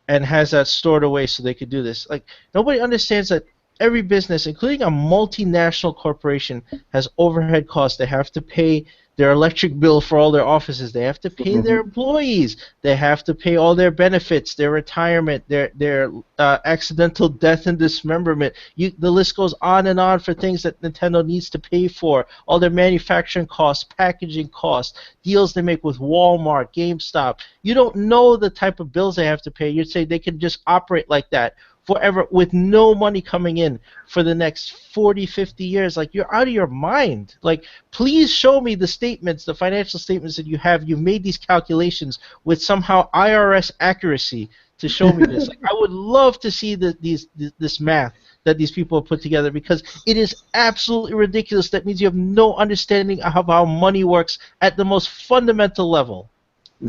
and has that stored away so they could do this. Like, nobody understands that every business, including a multinational corporation, has overhead costs. They have to pay their electric bill for all their offices. They have to pay their employees. They have to pay all their benefits, their retirement, their accidental death and dismemberment. The list goes on for things that Nintendo needs to pay for. All their manufacturing costs, packaging costs, deals they make with Walmart, GameStop. You don't know the type of bills they have to pay. You'd say they can just operate like that forever with no money coming in for the next 40, 50 years. Like, you're out of your mind. Like, please show me the statements, the financial statements that you have. You've made these calculations with somehow IRS accuracy to show me this. Like, I would love to see this math that these people have put together, because it is absolutely ridiculous. That means you have no understanding of how money works at the most fundamental level.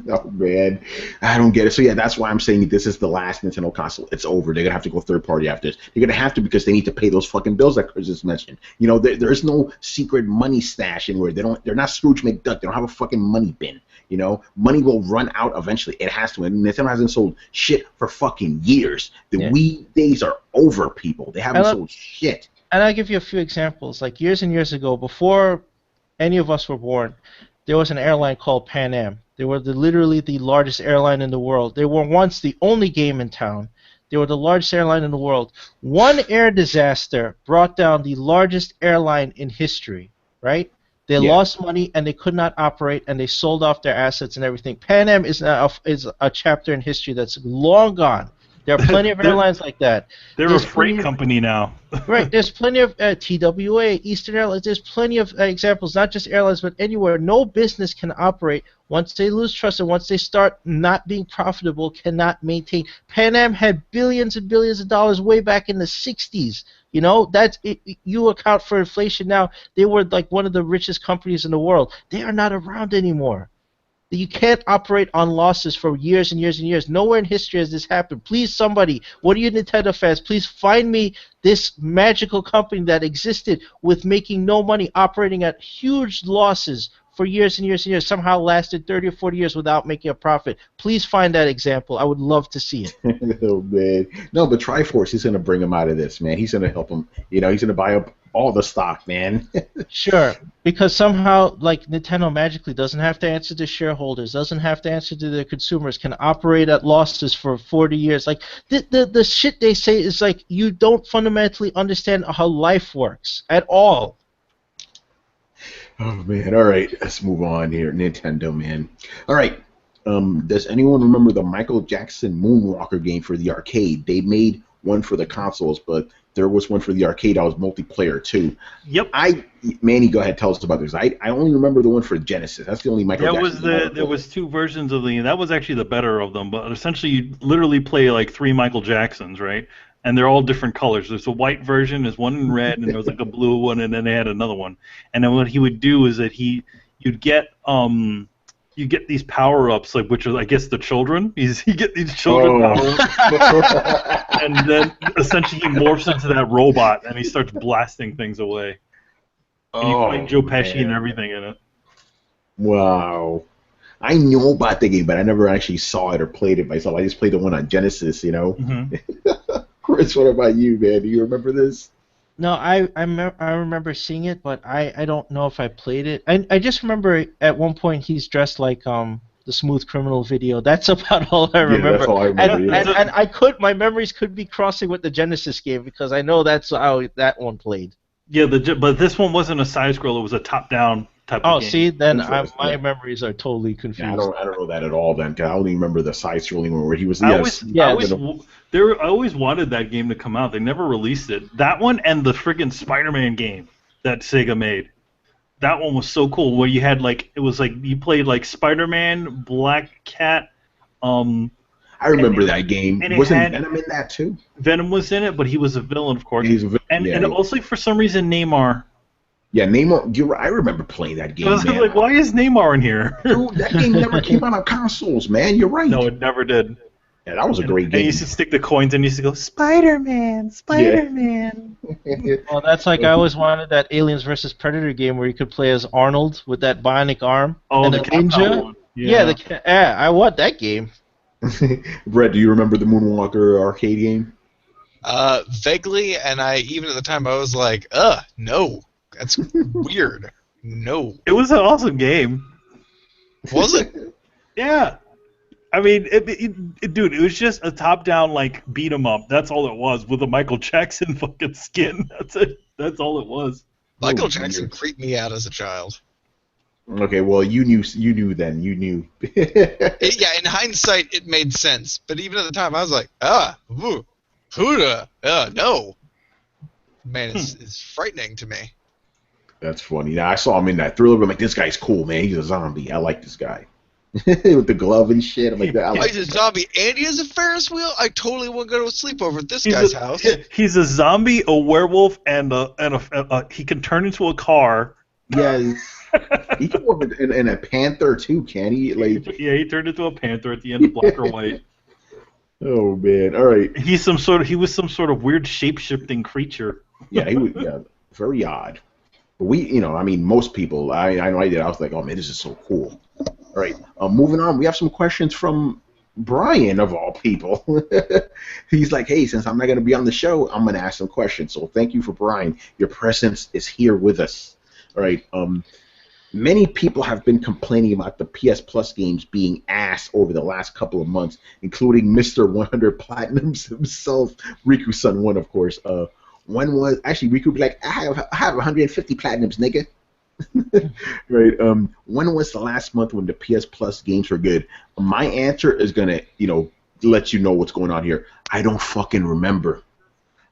Oh, man. I don't get it. So, yeah, that's why I'm saying this is the last Nintendo console. It's over. They're going to have to go third party after this. They're going to have to, because they need to pay those fucking bills that Chris just mentioned. There's no secret money stash anywhere. They're not Scrooge McDuck. They don't have a fucking money bin. Money will run out eventually. It has to. And Nintendo hasn't sold shit for fucking years. The Wii days are over, people. They haven't sold shit. And I'll give you a few examples. Like, years and years ago, before any of us were born, there was an airline called Pan Am. They were literally the largest airline in the world. They were once the only game in town. They were the largest airline in the world. One air disaster brought down the largest airline in history, right? They lost money and they could not operate, and they sold off their assets and everything. Pan Am is a chapter in history that's long gone. There are plenty of airlines like that. They're There's a freight plenty of- company now. Right, there's plenty of TWA, Eastern Airlines. There's plenty of examples, not just airlines, but anywhere. No business can operate once they lose trust and once they start not being profitable, cannot maintain. Pan Am had billions and billions of dollars way back in the 60s. You know, that's it, you account for inflation now. They were like one of the richest companies in the world. They are not around anymore. You can't operate on losses for years and years and years. Nowhere in history has this happened. Please, somebody, what are you Nintendo fans? Please find me this magical company that existed with making no money, operating at huge losses for years and years and years, somehow lasted 30 or 40 years without making a profit. Please find that example. I would love to see it. Oh, man. No, but Triforce, he's going to bring him out of this, man. He's going to help him. You know, he's going to buy up all the stock, man. Sure, because somehow, like, Nintendo magically doesn't have to answer to shareholders, doesn't have to answer to their consumers, can operate at losses for 40 years. Like, the shit they say is like, you don't fundamentally understand how life works at all. Oh, man. All right. Let's move on here. Nintendo, man. All right. Does anyone remember the Michael Jackson Moonwalker game for the arcade? They made one for the consoles, but there was one for the arcade that was multiplayer, too. Yep. Manny, go ahead. Tell us about this. I only remember the one for Genesis. That's the only Michael Jackson. There was two versions of the game. That was actually the better of them, but essentially you literally play like 3 Michael Jacksons, right? And they're all different colors. There's a white version, there's one in red, and there was like a blue one, and then they had another one. And then what he would do is that you'd get these power-ups, like, which are, I guess, the children. You get these children power-ups, and then essentially he morphs into that robot, and he starts blasting things away. And you find Joe Pesci and everything in it. Wow. I know about the game, but I never actually saw it or played it myself. I just played the one on Genesis, you know? Mm-hmm. Chris, what about you, man? Do you remember this? No, I remember seeing it, but I don't know if I played it. I just remember at one point he's dressed like the Smooth Criminal video. That's about all I remember. Yeah, that's all I remember. And my memories could be crossing with the Genesis game because I know that's how that one played. Yeah, but this one wasn't a side scroll; it was a top-down type of game. Oh, see, then my memories are totally confused. Yeah, I don't know that at all. Then, 'cause I only remember the side-scrolling one where he was. I always wanted that game to come out. They never released it. That one and the friggin' Spider-Man game that Sega made. That one was so cool. Where you had it was like you played like Spider-Man, Black Cat. I remember that game. Wasn't Venom in that too? Venom was in it, but he was a villain, of course. He's a villain, and also for some reason Neymar. Yeah, Neymar. I remember playing that game. I was like, why is Neymar in here? Dude, that game never came out on consoles, man. You're right. No, it never did. Yeah, that was a great game. And you used to stick the coins and you used to go, Spider-Man, Spider-Man. Yeah. Well, that's like I always wanted that Aliens vs. Predator game where you could play as Arnold with that bionic arm. Oh, and the ninja. one. Yeah, I want that game. Brett, do you remember the Moonwalker arcade game? Vaguely, and even at the time I was like, no, that's weird. No. It was an awesome game. Was it? Yeah. I mean, dude, it was just a top-down beat 'em up. That's all it was with a Michael Jackson fucking skin. That's it. That's all it was. Michael Jackson creeped me out as a child. Okay, well, you knew then. You knew. Yeah, in hindsight, it made sense. But even at the time, I was like, no. Man, it's frightening to me. That's funny. Now, I saw him in that Thriller. I'm like, this guy's cool, man. He's a zombie. I like this guy. With the glove and shit. I'm like, he's a zombie and he has a Ferris wheel? I totally wouldn't go to a sleepover at this guy's house. He's a zombie, a werewolf, and he can turn into a car. Yes. He can work in a panther too, can he? Yeah, he turned into a panther at the end of Black or White. Oh man! All right. He was some sort of weird shape-shifting creature. Yeah, he was. Yeah, very odd. But most people. I know I did. I was like, oh man, this is so cool. All right. Moving on. We have some questions from Brian of all people. He's like, hey, since I'm not going to be on the show, I'm going to ask some questions. So thank you for Brian. Your presence is here with us. All right. Many people have been complaining about the PS Plus games being ass over the last couple of months, including Mr. 100 Platinums himself, Riku-san one, of course. One was actually Riku like, I have 150 Platinums, nigga. Right. When was the last month when the PS Plus games were good? My answer is gonna, let you know what's going on here. I don't fucking remember.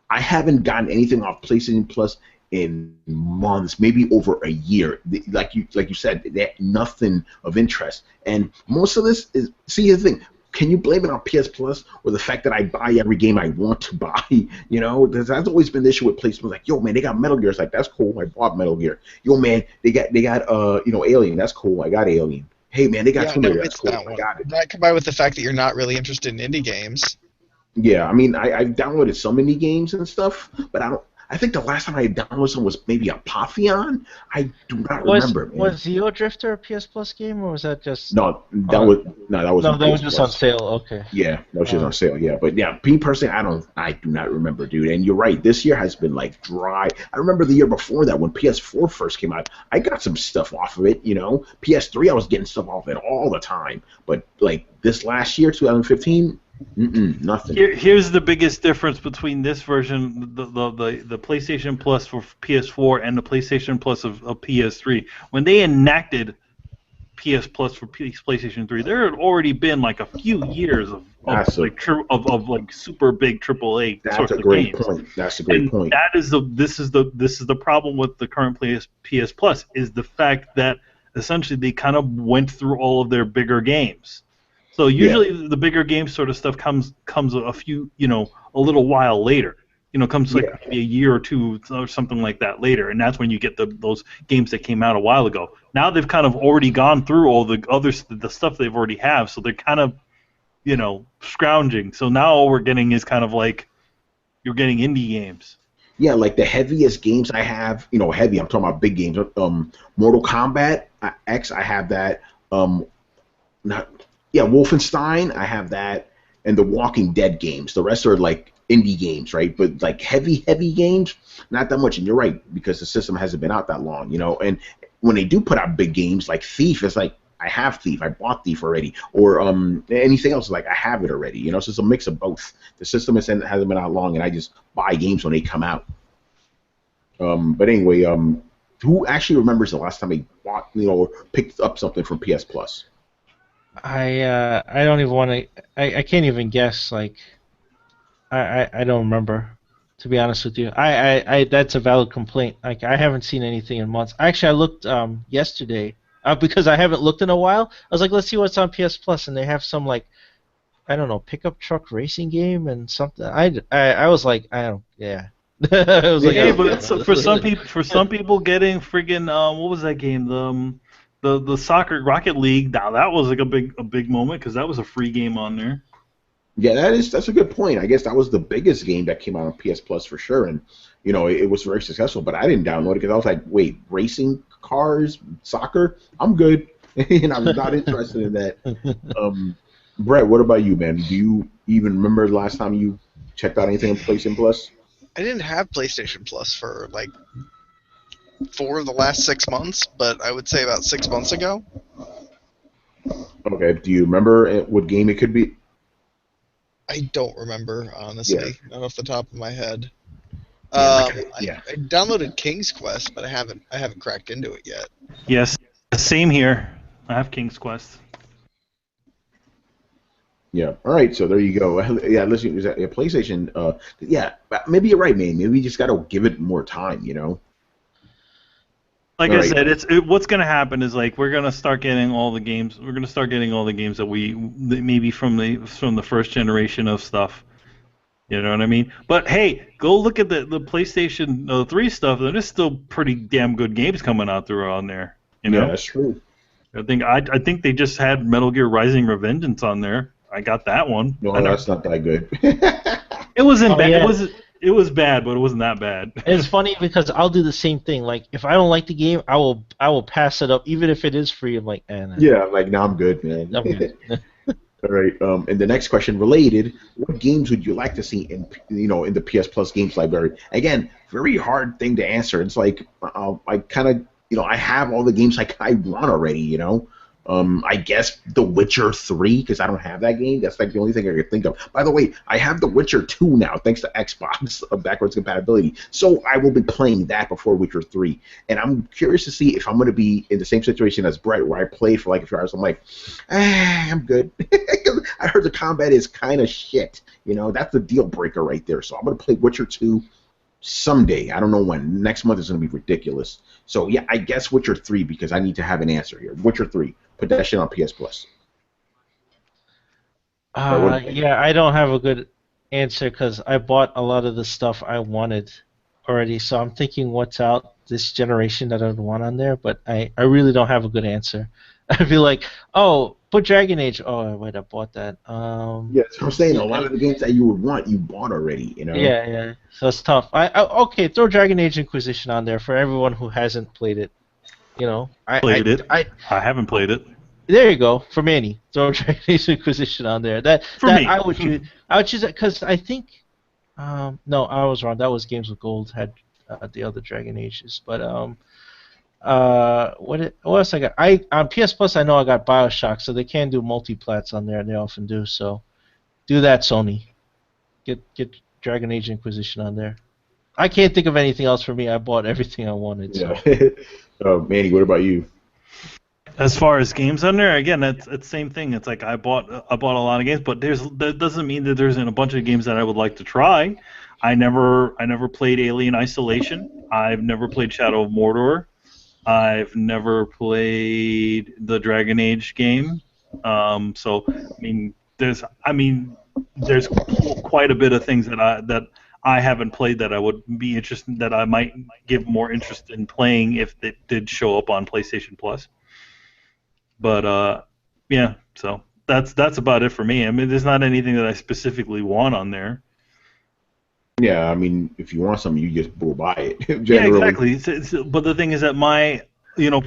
I haven't gotten anything off PlayStation Plus in months, maybe over a year. Like you said, nothing of interest. And most of this is, see, the thing, can you blame it on PS Plus or the fact that I buy every game I want to buy? You know, that's always been the issue with PlayStation. Like, yo, man, they got Metal Gear. It's like, that's cool. I bought Metal Gear. Yo, man, they got Alien. That's cool. I got Alien. Hey, man, they got Yeah, Tomb no, Raider. it's That's cool. that I one. got it. That combined with the fact that you're not really interested in indie games. Yeah, I mean, I've downloaded so many games and stuff, but I think the last time I downloaded some was maybe Apotheon. I do not remember, man. Was Zeo Drifter a PS Plus game, or was that just? No, that was just on sale. Okay. Yeah, that was just on sale. Yeah, but yeah, me personally, I do not remember, dude. And you're right, this year has been like dry. I remember the year before that when PS4 first came out, I got some stuff off of it. You know, PS3, I was getting stuff off it all the time. But like this last year, 2015. Nothing. Here's the biggest difference between this version, the PlayStation Plus for PS4 and the PlayStation Plus of PS3. When they enacted PS Plus for PlayStation 3, there had already been like a few years of super big AAA That's sorts a great of games. point. That's a great point. This is the problem with the current PS Plus is the fact that essentially they kind of went through all of their bigger games. So usually the bigger game sort of stuff comes a few, a little while later. Comes like maybe a year or two or something like that later, and that's when you get those games that came out a while ago. Now they've kind of already gone through all the stuff they've already have, so they're kind of, scrounging. So now all we're getting is kind of like you're getting indie games. Yeah, like the heaviest games I have, heavy. I'm talking about big games. Mortal Kombat X, I have that. Wolfenstein, I have that, and the Walking Dead games. The rest are like indie games, right? But like heavy games, not that much. And you're right, because the system hasn't been out that long, And when they do put out big games like Thief, it's like I have Thief, I bought Thief already, or anything else like I have it already, So it's a mix of both. The system hasn't been out long, and I just buy games when they come out. But anyway, who actually remembers the last time they bought, or picked up something from PS Plus? I don't even want to. I can't even guess. Like, I don't remember. To be honest with you, I that's a valid complaint. Like, I haven't seen anything in months. Actually, I looked yesterday because I haven't looked in a while. I was like, let's see what's on PS Plus, and they have some like, I don't know, pickup truck racing game and something. I was like, I don't, yeah. I was like, yeah, but for some people getting friggin' what was that game? The soccer Rocket League. Now that was like a big moment because that was a free game on there. Yeah, that's a good point. I guess that was the biggest game that came out on PS Plus for sure, and it was very successful. But I didn't download it because I was like, wait, racing cars, soccer? I'm good, and I'm not interested in that. Brett, what about you, man? Do you even remember the last time you checked out anything on PlayStation Plus? I didn't have PlayStation Plus for like 4 of the last 6 months, but I would say about 6 months ago. Okay, do you remember what game it could be? I don't remember, honestly, not off the top of my head. I downloaded King's Quest, but I haven't cracked into it yet. Yes, same here. I have King's Quest. Yeah. All right. So there you go. Yeah. Listen, PlayStation. Yeah. Maybe you're right, man. Maybe we just got to give it more time. Like I said, what's going to happen is like we're going to start getting all the games. We're going to start getting all the games that maybe from the first generation of stuff. You know what I mean? But hey, go look at the PlayStation 3 stuff. There's still pretty damn good games coming out there on there. Yeah, that's true. I think they just had Metal Gear Rising: Revengeance on there. I got that one. No, that's not that good. It wasn't bad. Yeah. It was bad, but it wasn't that bad. It's funny because I'll do the same thing. Like, if I don't like the game, I will pass it up, even if it is free. I'm like, nah. Yeah, like, no, I'm good, man. I'm good. All right. And the next question, related: what games would you like to see in the PS Plus games library? Again, very hard thing to answer. It's like I kind of I have all the games I want already. I guess The Witcher 3, because I don't have that game. That's like the only thing I could think of. By the way, I have The Witcher 2 now, thanks to Xbox backwards compatibility. So I will be playing that before Witcher 3. And I'm curious to see if I'm going to be in the same situation as Brett, where I played for like a few hours. I'm like, I'm good. I heard the combat is kind of shit. You know, that's the deal breaker right there. So I'm going to play Witcher 2 someday. I don't know when. Next month is going to be ridiculous. So yeah, I guess Witcher 3 because I need to have an answer here. Witcher 3. Put that shit on PS Plus. Yeah, I don't have a good answer because I bought a lot of the stuff I wanted already. So I'm thinking what's out this generation that I would want on there, but I really don't have a good answer. I feel like, oh, put Dragon Age. Oh, wait, I bought that. Yeah, so I'm saying a lot of the games that you would want, you bought already. You know. Yeah. So it's tough. Okay, throw Dragon Age Inquisition on there for everyone who hasn't played it. You know, I haven't played it. There you go. For Manny, throw Dragon Age Inquisition on there. Me. I would choose. I would choose that because I think. No, I was wrong. That was Games with Gold had the other Dragon Ages, but what else I got? On PS Plus I know I got BioShock, so they can do multiplats on there, and they often do. So, do that, Sony. Get Dragon Age Inquisition on there. I can't think of anything else for me. I bought everything I wanted. Yeah. So. Manny, what about you? As far as games on there, again, it's the same thing. It's like I bought a lot of games, but that doesn't mean that there isn't a bunch of games that I would like to try. I never played Alien Isolation. I've never played Shadow of Mordor. I've never played the Dragon Age game. So there's quite a bit of things that I haven't played that I would be interested, that I might give more interest in playing if it did show up on PlayStation Plus. But yeah, so that's about it for me. I mean, there's not anything that I specifically want on there. Yeah, I mean, if you want something, you just go buy it. Yeah, exactly. But the thing is that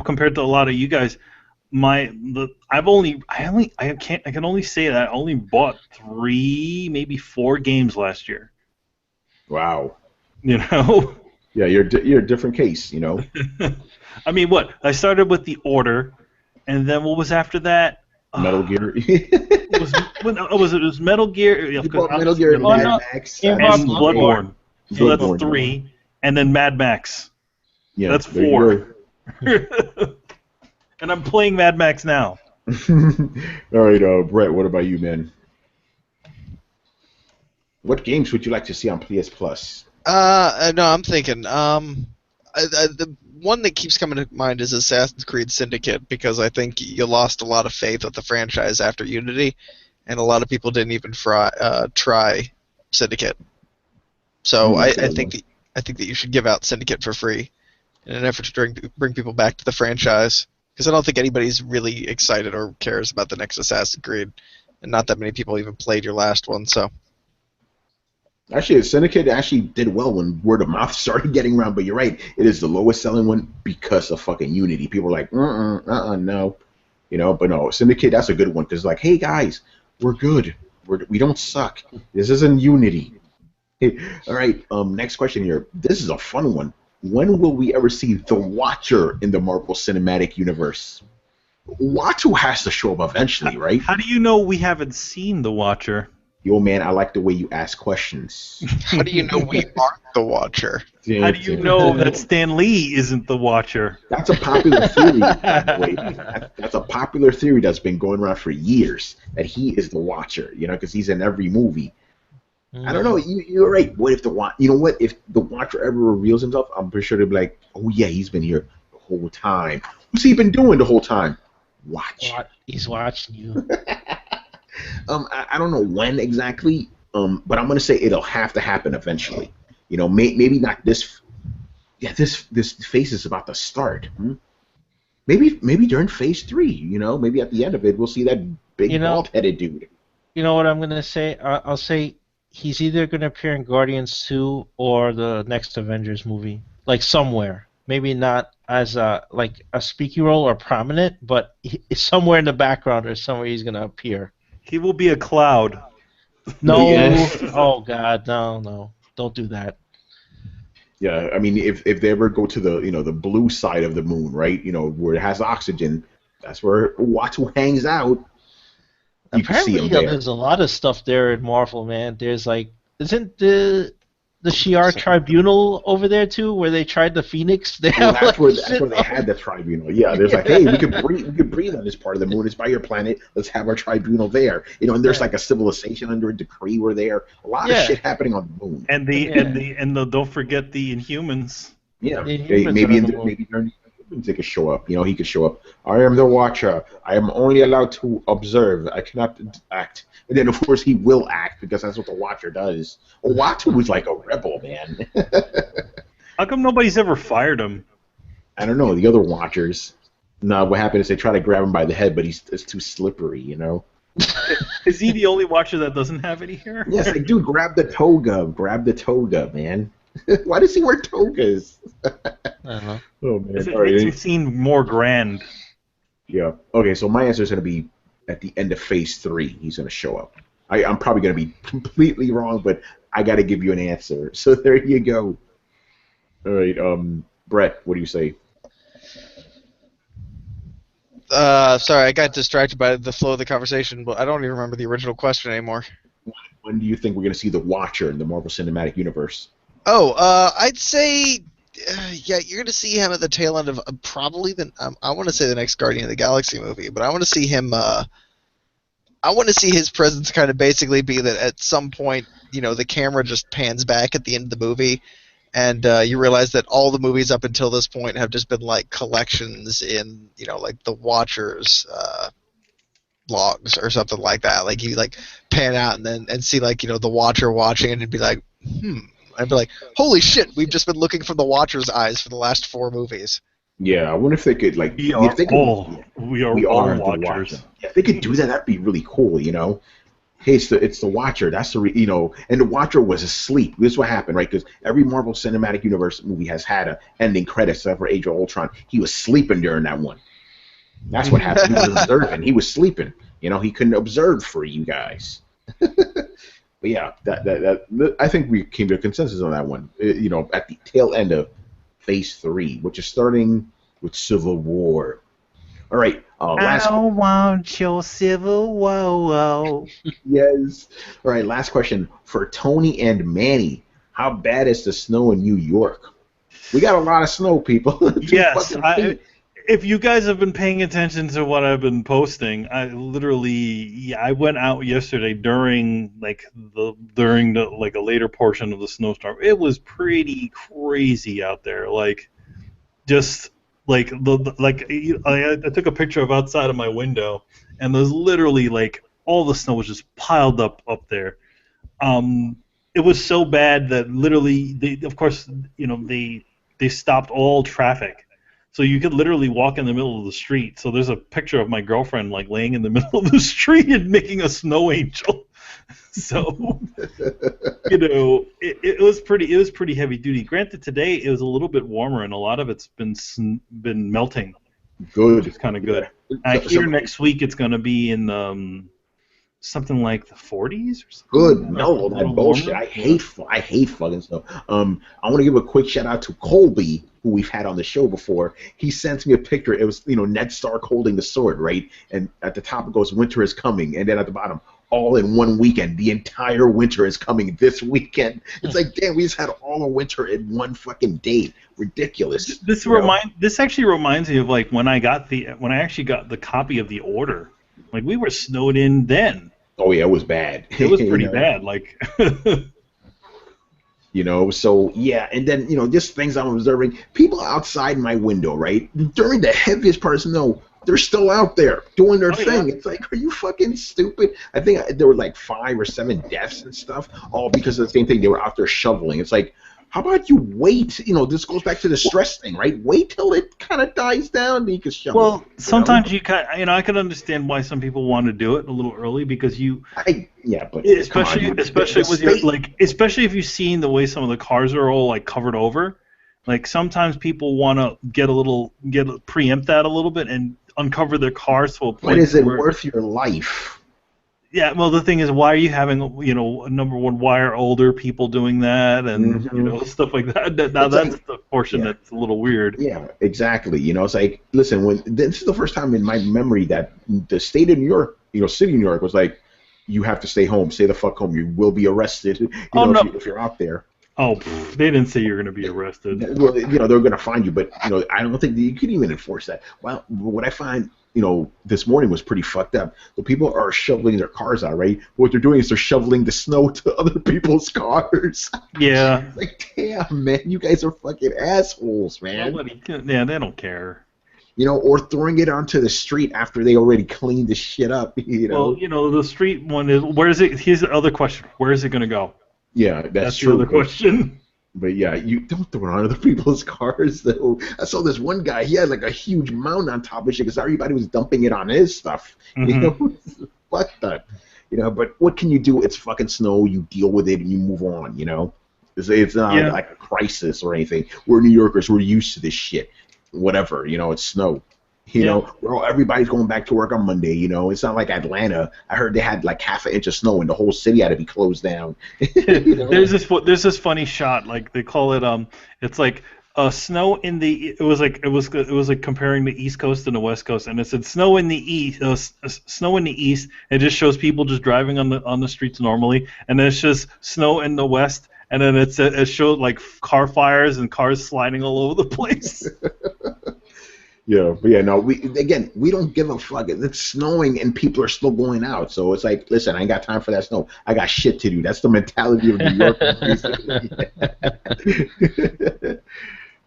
compared to a lot of you guys, I can only say that I only bought 3, maybe 4 games last year. Wow. You know. Yeah, you're a different case. You know. I mean, what? I started with The Order, and then what was after that? Metal Gear. It was Metal Gear. You bought Metal Gear and Mad Max. And Bloodborne. So that's 3. And then Mad Max. Yeah, that's 4. And I'm playing Mad Max now. All right, Brett, what about you, man? What games would you like to see on PS Plus? No, I'm thinking. The one that keeps coming to mind is Assassin's Creed Syndicate, because I think you lost a lot of faith with the franchise after Unity, and a lot of people didn't even try Syndicate. So I think that you should give out Syndicate for free in an effort to bring people back to the franchise, because I don't think anybody's really excited or cares about the next Assassin's Creed, and not that many people even played your last one. So. Actually, Syndicate actually did well when word of mouth started getting around, but you're right, it is the lowest selling one because of fucking Unity. People are like, no. You know, but no, Syndicate, that's a good one, because like, hey guys, we're good. We don't suck. This isn't Unity. Hey, all right, next question here. This is a fun one. When will we ever see the Watcher in the Marvel Cinematic Universe? Watcher has to show up eventually, right? How do you know we haven't seen the Watcher? Yo, man, I like the way you ask questions. How do you know we aren't the Watcher? How do you know that Stan Lee isn't the Watcher? That's a popular theory, by the way. That's a popular theory that's been going around for years, that he is the Watcher, you know, because he's in every movie. I don't know. You're right. What if if the Watcher ever reveals himself, I'm pretty sure they'll be like, oh, yeah, he's been here the whole time. What's he been doing the whole time? Watch. He's watching you. I don't know when exactly, but I'm gonna say it'll have to happen eventually. You know, maybe not this. Yeah, this phase is about to start. Maybe during phase 3. You know, maybe at the end of it, we'll see that big bald-headed dude. You know what I'm gonna say? I'll say he's either gonna appear in Guardians 2 or the next Avengers movie, like somewhere. Maybe not as a speaking role or prominent, but somewhere in the background or somewhere he's gonna appear. He will be a cloud. No. Oh God, no. Don't do that. Yeah, I mean, if they ever go to the the blue side of the moon, right? You know, where it has oxygen, That's where Uatu hangs out. You can see Apparently, him there. there's a lot of stuff there in Marvel, man. There's like, isn't the Shi'ar Tribunal over there too, where they tried the Phoenix? They Well, have that's like where they had the tribunal. Yeah, there's like, hey, we could breathe on this part of the moon. It's by your planet. Let's have our tribunal there. You know, and there's like a civilization under a decree where there. A lot of shit happening on the moon. And the don't forget the Inhumans. Yeah, The Inhumans maybe are on the moon. maybe during they could show up. You know, he could show up. I am the Watcher. I am only allowed to observe. I cannot act. And then, of course, he will act because that's what the Watcher does. Uatu was like a rebel, man. How come nobody's ever fired him? I don't know. The other Watchers. No, what happened is they try to grab him by the head, but it's too slippery, you know? Is he the only Watcher that doesn't have any hair? Yes, like, dude, grab the toga. Grab the toga, man. Why does he wear togas? Uh-huh. Oh, man. It All right. makes him seem more grand. Yeah. Okay, so my answer is going to be at the end of Phase 3. He's going to show up. I'm probably going to be completely wrong, but I got to give you an answer. So there you go. All right, Brett, what do you say? Sorry, I got distracted by the flow of the conversation, but I don't even remember the original question anymore. When do you think we're going to see the Watcher in the Marvel Cinematic Universe? Oh, I'd say, yeah, you're going to see him at the tail end of probably I want to say the next Guardian of the Galaxy movie, but I want to see him, I want to see his presence kind of basically be that at some point, you know, the camera just pans back at the end of the movie, and you realize that all the movies up until this point have just been like collections in, you know, like the Watchers logs or something like that. Like you like pan out and see like, you know, the Watcher watching it and be like, I'd be like, holy shit, we've just been looking from the Watcher's eyes for the last 4 movies. Yeah, I wonder if they could like. We are if they could, we are we all are the Watchers. Watcher. Yeah, if they could do that, that'd be really cool. You know, hey, it's the Watcher. That's the you know, and the Watcher was asleep. This is what happened, right? Because every Marvel Cinematic Universe movie has had a ending credits except for Age of Ultron. He was sleeping during that one. That's what happened. He was observing. He was sleeping. You know, he couldn't observe for you guys. But yeah, that I think we came to a consensus on that one. You know, at the tail end of Phase 3, which is starting with Civil War. All right, last. I want your Civil War. Yes. All right, last question for Tony and Manny. How bad is the snow in New York? We got a lot of snow, people. Yes, if you guys have been paying attention to what I've been posting, I went out yesterday during a later portion of the snowstorm. It was pretty crazy out there. Like, just like I took a picture of outside of my window, and there's literally like all the snow was just piled up there. It was so bad that literally, they stopped all traffic. So you could literally walk in the middle of the street. So there's a picture of my girlfriend like laying in the middle of the street and making a snow angel. So you know, it was pretty heavy duty. Granted, today it was a little bit warmer and a lot of it's been melting. Good. Which is kind of good. I hear next week it's going to be in something like the 40s or something. Good. No, that bullshit. Warmer. I hate fucking stuff. I want to give a quick shout out to Colby, who we've had on the show before. He sent me a picture. It was, you know, Ned Stark holding the sword, right? And at the top it goes, "Winter is coming," and then at the bottom, all in one weekend. The entire winter is coming this weekend. It's like, damn, we just had all of winter in one fucking day. Ridiculous. This actually reminds me of like when I actually got the copy of the order. Like, we were snowed in then. Oh yeah, it was bad. It was pretty bad. Like, you know, so yeah, and then, you know, just things I'm observing. People outside my window, right? During the heaviest part of snow, they're still out there doing their thing. Yeah. It's like, are you fucking stupid? I think there were like 5 or 7 deaths and stuff, all because of the same thing. They were out there shoveling. It's like, how about you wait? You know, this goes back to the stress thing, right? Wait till it kind of dies down, then you can shovel. Well, sometimes I can understand why some people want to do it a little early because especially if you've seen the way some of the cars are all like covered over. Like, sometimes people want to preempt that a little bit and uncover their cars to a point. But is it worth your life? Yeah, well, the thing is, why are you having, you know, number one, why are older people doing that, and you know, stuff like that? Now that's portion Yeah. that's a little weird. Yeah, exactly. You know, it's like, listen, when this is the first time in my memory that the state of New York, city of New York was like, you have to stay home, stay the fuck home. You will be arrested. Oh no! If you're out there. Oh, they didn't say you're going to be arrested. Well, they're going to find you, but I don't think that you can even enforce that. Well, what I find, this morning was pretty fucked up. The people are shoveling their cars out, right? What they're doing is they're shoveling the snow to other people's cars. Yeah. Like, damn, man, you guys are fucking assholes, man. Yeah, they don't care. Or throwing it onto the street after they already cleaned the shit up. Well, the street one is. Where is it? Here's the other question. Where is it going to go? Yeah, that's true. The other question. But yeah, you don't throw it on other people's cars, though. I saw this one guy, he had like a huge mound on top of shit because everybody was dumping it on his stuff. Mm-hmm. What the? But what can you do? It's fucking snow. You deal with it and you move on, It's not like a crisis or anything. We're New Yorkers. We're used to this shit. Whatever, it's snow. Everybody's going back to work on Monday. It's not like Atlanta. I heard they had like half an inch of snow and the whole city had to be closed down. There's this funny shot, like they call it it's like snow in the. It was like comparing the East Coast and the West Coast, and it said snow in the east, snow in the east. It just shows people just driving on the streets normally, and then it's just snow in the West. And then it showed like car fires and cars sliding all over the place. Yeah, but yeah, no, we don't give a fuck. It's snowing and people are still going out. So it's like, listen, I ain't got time for that snow. I got shit to do. That's the mentality of New York.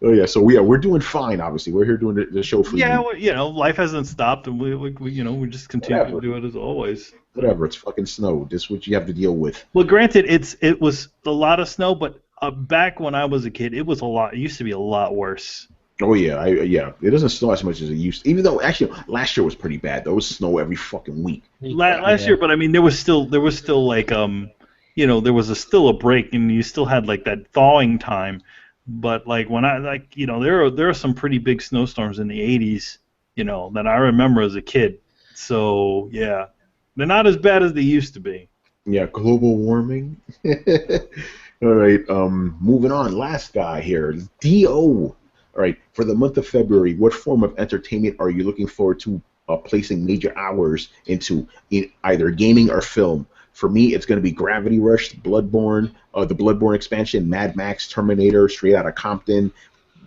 Oh yeah, so we're doing fine. Obviously, we're here doing the show for you. Yeah, life hasn't stopped, and we just continue to do it as always. Whatever, it's fucking snow. This is what you have to deal with. Well, granted, it was a lot of snow, but back when I was a kid, it was a lot. It used to be a lot worse. Oh yeah, it doesn't snow as much as it used to. Even though actually last year was pretty bad. There was snow every fucking week. Last year, but I mean, there was still like there was still a break, and you still had like that thawing time. But like when there are some pretty big snowstorms in the 80s, that I remember as a kid. So yeah, they're not as bad as they used to be. Yeah, global warming. All right, moving on. Last guy here, D.O. All right, for the month of February, what form of entertainment are you looking forward to placing major hours into, in either gaming or film? For me, it's going to be Gravity Rush, Bloodborne, the Bloodborne expansion, Mad Max, Terminator, Straight Outta Compton,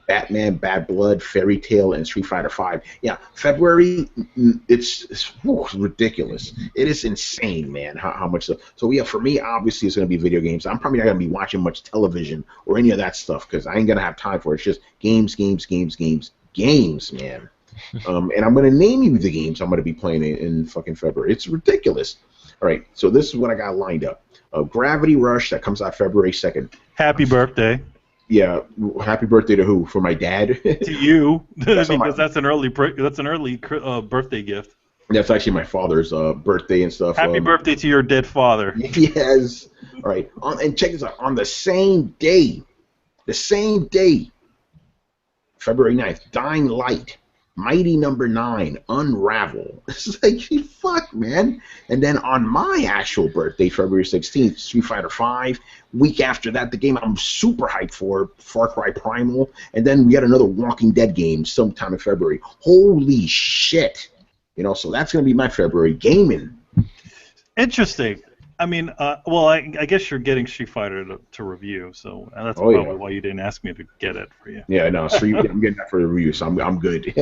Batman, Bad Blood, Fairy Tail, and Street Fighter V. Yeah, February, it's ridiculous. It is insane, man, how much stuff. So yeah, for me, obviously, it's going to be video games. I'm probably not going to be watching much television or any of that stuff because I ain't going to have time for it. It's just games, man. And I'm going to name you the games I'm going to be playing in fucking February. It's ridiculous. All right, so this is what I got lined up. Gravity Rush, that comes out February 2nd. Happy birthday. Yeah, happy birthday to who? For my dad? To you, because that's an early birthday gift. That's actually my father's birthday and stuff. Happy birthday to your dead father. Yes. All right, and check this out. On the same day, February 9th, Dying Light. Mighty Number 9, Unravel. It's like, fuck, man. And then on my actual birthday, February 16th, Street Fighter V. Week after that, the game I'm super hyped for, Far Cry Primal. And then we had another Walking Dead game sometime in February. Holy shit. So that's going to be my February gaming. Interesting. I mean, I guess you're getting Street Fighter to review, so that's probably why you didn't ask me to get it for you. Yeah, no, I'm getting that for the review, so I'm good.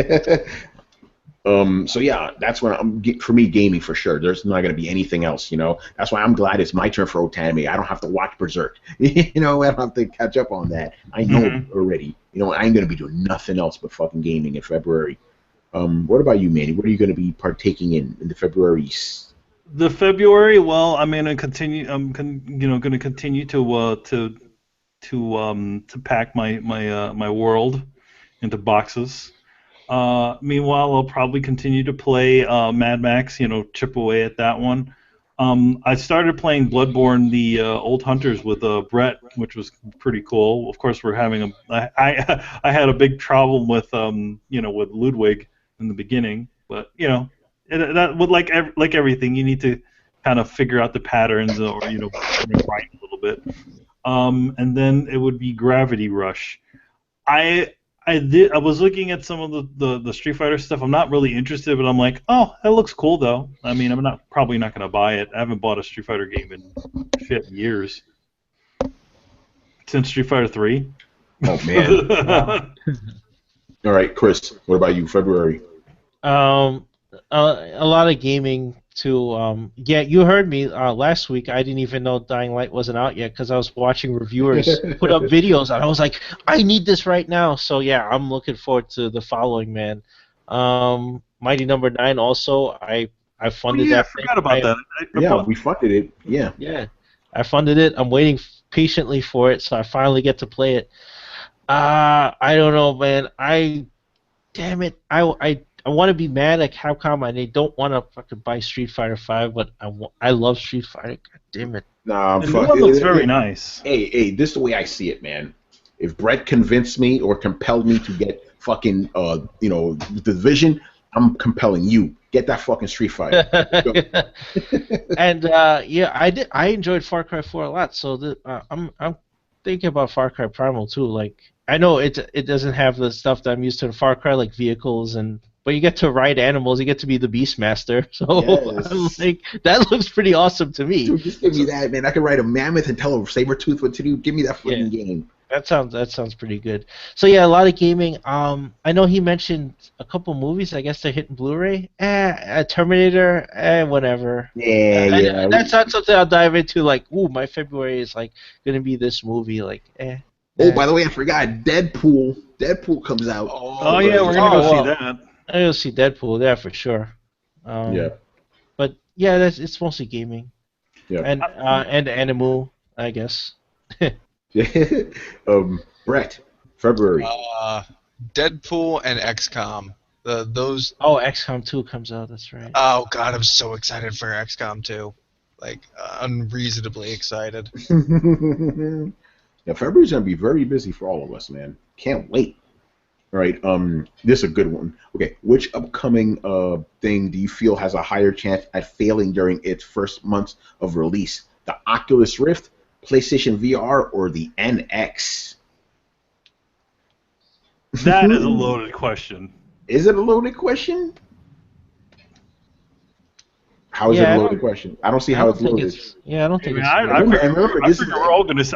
So yeah, that's when for me, gaming for sure. There's not going to be anything else, That's why I'm glad it's my turn for Otame. I don't have to watch Berserk. I don't have to catch up on that. I know already. I ain't going to be doing nothing else but fucking gaming in February. What about you, Manny? What are you going to be partaking in the February? The February, well, I'm gonna continue. I'm gonna continue to pack my world into boxes. Meanwhile, I'll probably continue to play Mad Max. Chip away at that one. I started playing Bloodborne, the Old Hunters with Brett, which was pretty cool. Of course, we're having I had a big problem with with Ludwig in the beginning, but that would like everything, you need to kind of figure out the patterns or grind a little bit. And then it would be Gravity Rush. I was looking at some of the Street Fighter stuff. I'm not really interested, but I'm like, oh, that looks cool though. I mean, I'm probably not gonna buy it. I haven't bought a Street Fighter game in years. Since Street Fighter 3. Oh man. Wow. All right, Chris. What about you? February. A lot of gaming too. Yeah, you heard me last week. I didn't even know Dying Light wasn't out yet because I was watching reviewers put up videos, and I was like, I need this right now. So yeah, I'm looking forward to the following, man. Mighty Number 9 also. I funded that. I forgot about that. Yeah, we funded it. Yeah. Yeah, I funded it. I'm waiting patiently for it, so I finally get to play it. I don't know, man. Damn it. I want to be mad at Capcom and they don't want to fucking buy Street Fighter 5, but I love Street Fighter. God damn it. Nah, the one looks very nice. Hey, this is the way I see it, man. If Brett convinced me or compelled me to get fucking, the Division, I'm compelling you. Get that fucking Street Fighter. And yeah, I enjoyed Far Cry 4 a lot, so I'm thinking about Far Cry Primal too. Like, I know it doesn't have the stuff that I'm used to in Far Cry, like vehicles but you get to ride animals. You get to be the Beastmaster. So Yes. I'm like, that looks pretty awesome to me. Dude, just give me that, man. I can ride a mammoth and tell a saber-tooth what to do. Give me that fucking game. That sounds pretty good. So yeah, a lot of gaming. I know he mentioned a couple movies. I guess they're hitting Blu-ray. Terminator. Whatever. Yeah. That's not something I'll dive into. Like, ooh, my February is like gonna be this movie. Like, Oh, by the way, I forgot. Deadpool. Deadpool comes out. Oh yeah, we're gonna go see that. I'll see Deadpool there for sure. Yeah. But yeah, it's mostly gaming. Yeah. And Animu, I guess. Brett, February. Deadpool and XCOM. Those. Oh, XCOM 2 comes out. That's right. Oh God, I'm so excited for XCOM 2. Like unreasonably excited. Yeah, February's gonna be very busy for all of us, man. Can't wait. All right, this is a good one. Okay, which upcoming thing do you feel has a higher chance at failing during its first months of release? The Oculus Rift, PlayStation VR, or the NX? That is a loaded question. Is it a loaded question? How is it a loaded question? I don't see how it's loaded. I don't think I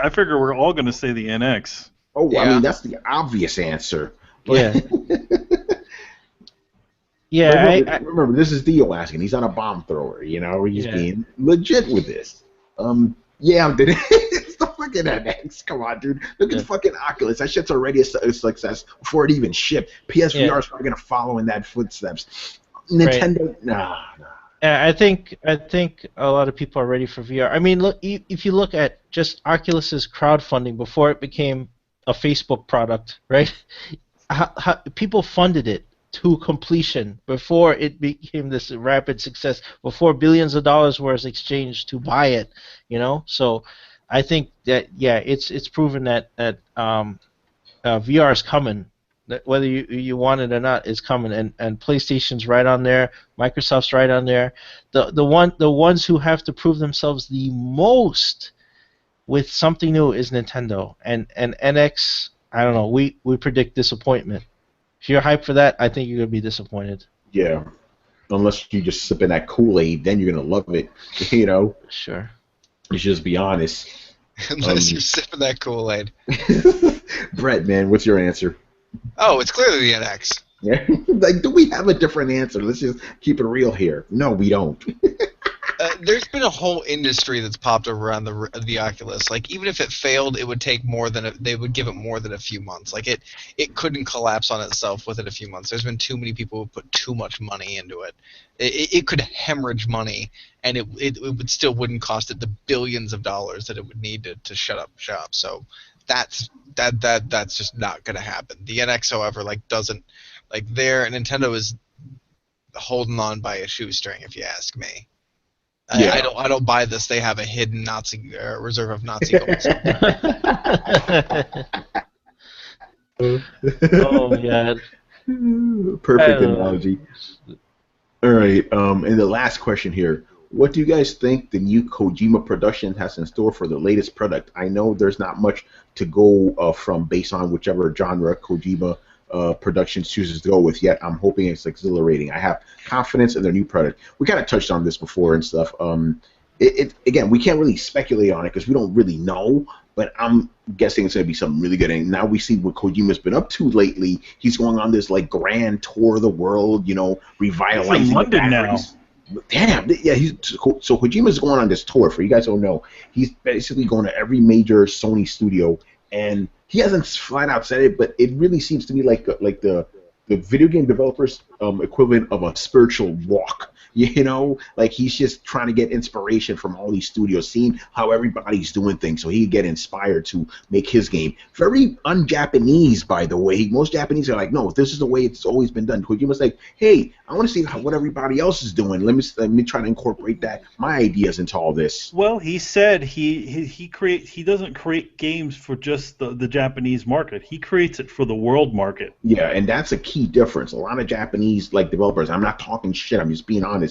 figure we're all gonna say the NX. Oh, Yeah. I mean, that's the obvious answer. Yeah. Yeah. Remember, this is Dio asking. He's on a bomb thrower. He's being legit with this. Yeah, it's the fucking NX. Come on, dude. Look at the fucking Oculus. That shit's already a success before it even shipped. PSVR is probably gonna follow in that footsteps. Nintendo, nah. I think a lot of people are ready for VR. I mean, look, if you look at just Oculus's crowdfunding before it became a Facebook product, right? How people funded it to completion before it became this rapid success, before billions of dollars was exchanged to buy it, So I think that it's proven that VR is coming. That whether you want it or not, is coming, and PlayStation's right on there, Microsoft's right on there. The ones who have to prove themselves the most with something new is Nintendo, and NX. I don't know. We predict disappointment. If you're hyped for that, I think you're gonna be disappointed. Yeah, unless you just sip in that Kool-Aid, then you're gonna love it. Sure. Let's just be honest. Unless you're sipping that Kool-Aid. Brett, man, what's your answer? Oh, it's clearly the NX. Yeah. Like, do we have a different answer? Let's just keep it real here. No, we don't. There's been a whole industry that's popped up around the Oculus. Like, even if it failed, it would take they would give it more than a few months. Like, it couldn't collapse on itself within a few months. There's been too many people who put too much money into it. It could hemorrhage money, and it still wouldn't cost it the billions of dollars that it would need to shut up shop. So that's just not going to happen. The NX, however, doesn't Nintendo is holding on by a shoestring, if you ask me. Yeah. I don't buy this. They have a hidden Nazi reserve of Nazi gold. Oh yeah. Perfect analogy. All right. And the last question here: What do you guys think the new Kojima production has in store for the latest product? I know there's not much to go from based on whichever genre Kojima Productions chooses to go with. Yet I'm hoping it's exhilarating. I have confidence in their new product. We kind of touched on this before and stuff. Again, we can't really speculate on it because we don't really know. But I'm guessing it's going to be something really good. And now we see what Kojima's been up to lately. He's going on this like grand tour of the world, you know, revitalizing He's in London batteries. Damn, yeah. So Kojima's going on this tour. For you guys who don't know, he's basically going to every major Sony studio, and he hasn't flat out said it, but it really seems to me like the video game developers equivalent of a spiritual walk. You know, like he's just trying to get inspiration from all these studios, seeing how everybody's doing things, so he can get inspired to make his game. Very un-Japanese, by the way. Most Japanese are like, no, this is the way it's always been done. Kojima's like, hey, I want to see what everybody else is doing. Let me try to incorporate my ideas into all this. Well, he said he doesn't create games for just the Japanese market. He creates it for the world market. Yeah, and that's a key difference. A lot of Japanese like developers, I'm not talking shit, I'm just being honest,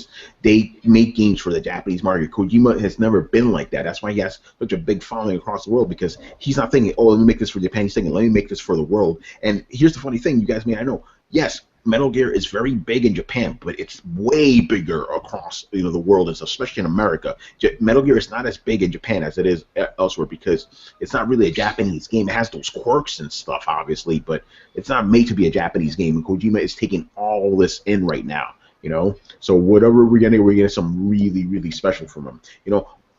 they make games for the Japanese market. Kojima has never been like that. That's why he has such a big following across the world, because he's not thinking, oh, let me make this for Japan. He's thinking, let me make this for the world. And here's the funny thing, you guys may not know. Yes, Metal Gear is very big in Japan, but it's way bigger across the world, especially in America. Metal Gear is not as big in Japan as it is elsewhere because it's not really a Japanese game. It has those quirks and stuff, obviously, but it's not made to be a Japanese game. And Kojima is taking all this in right now. So whatever we're getting some really, really special from him.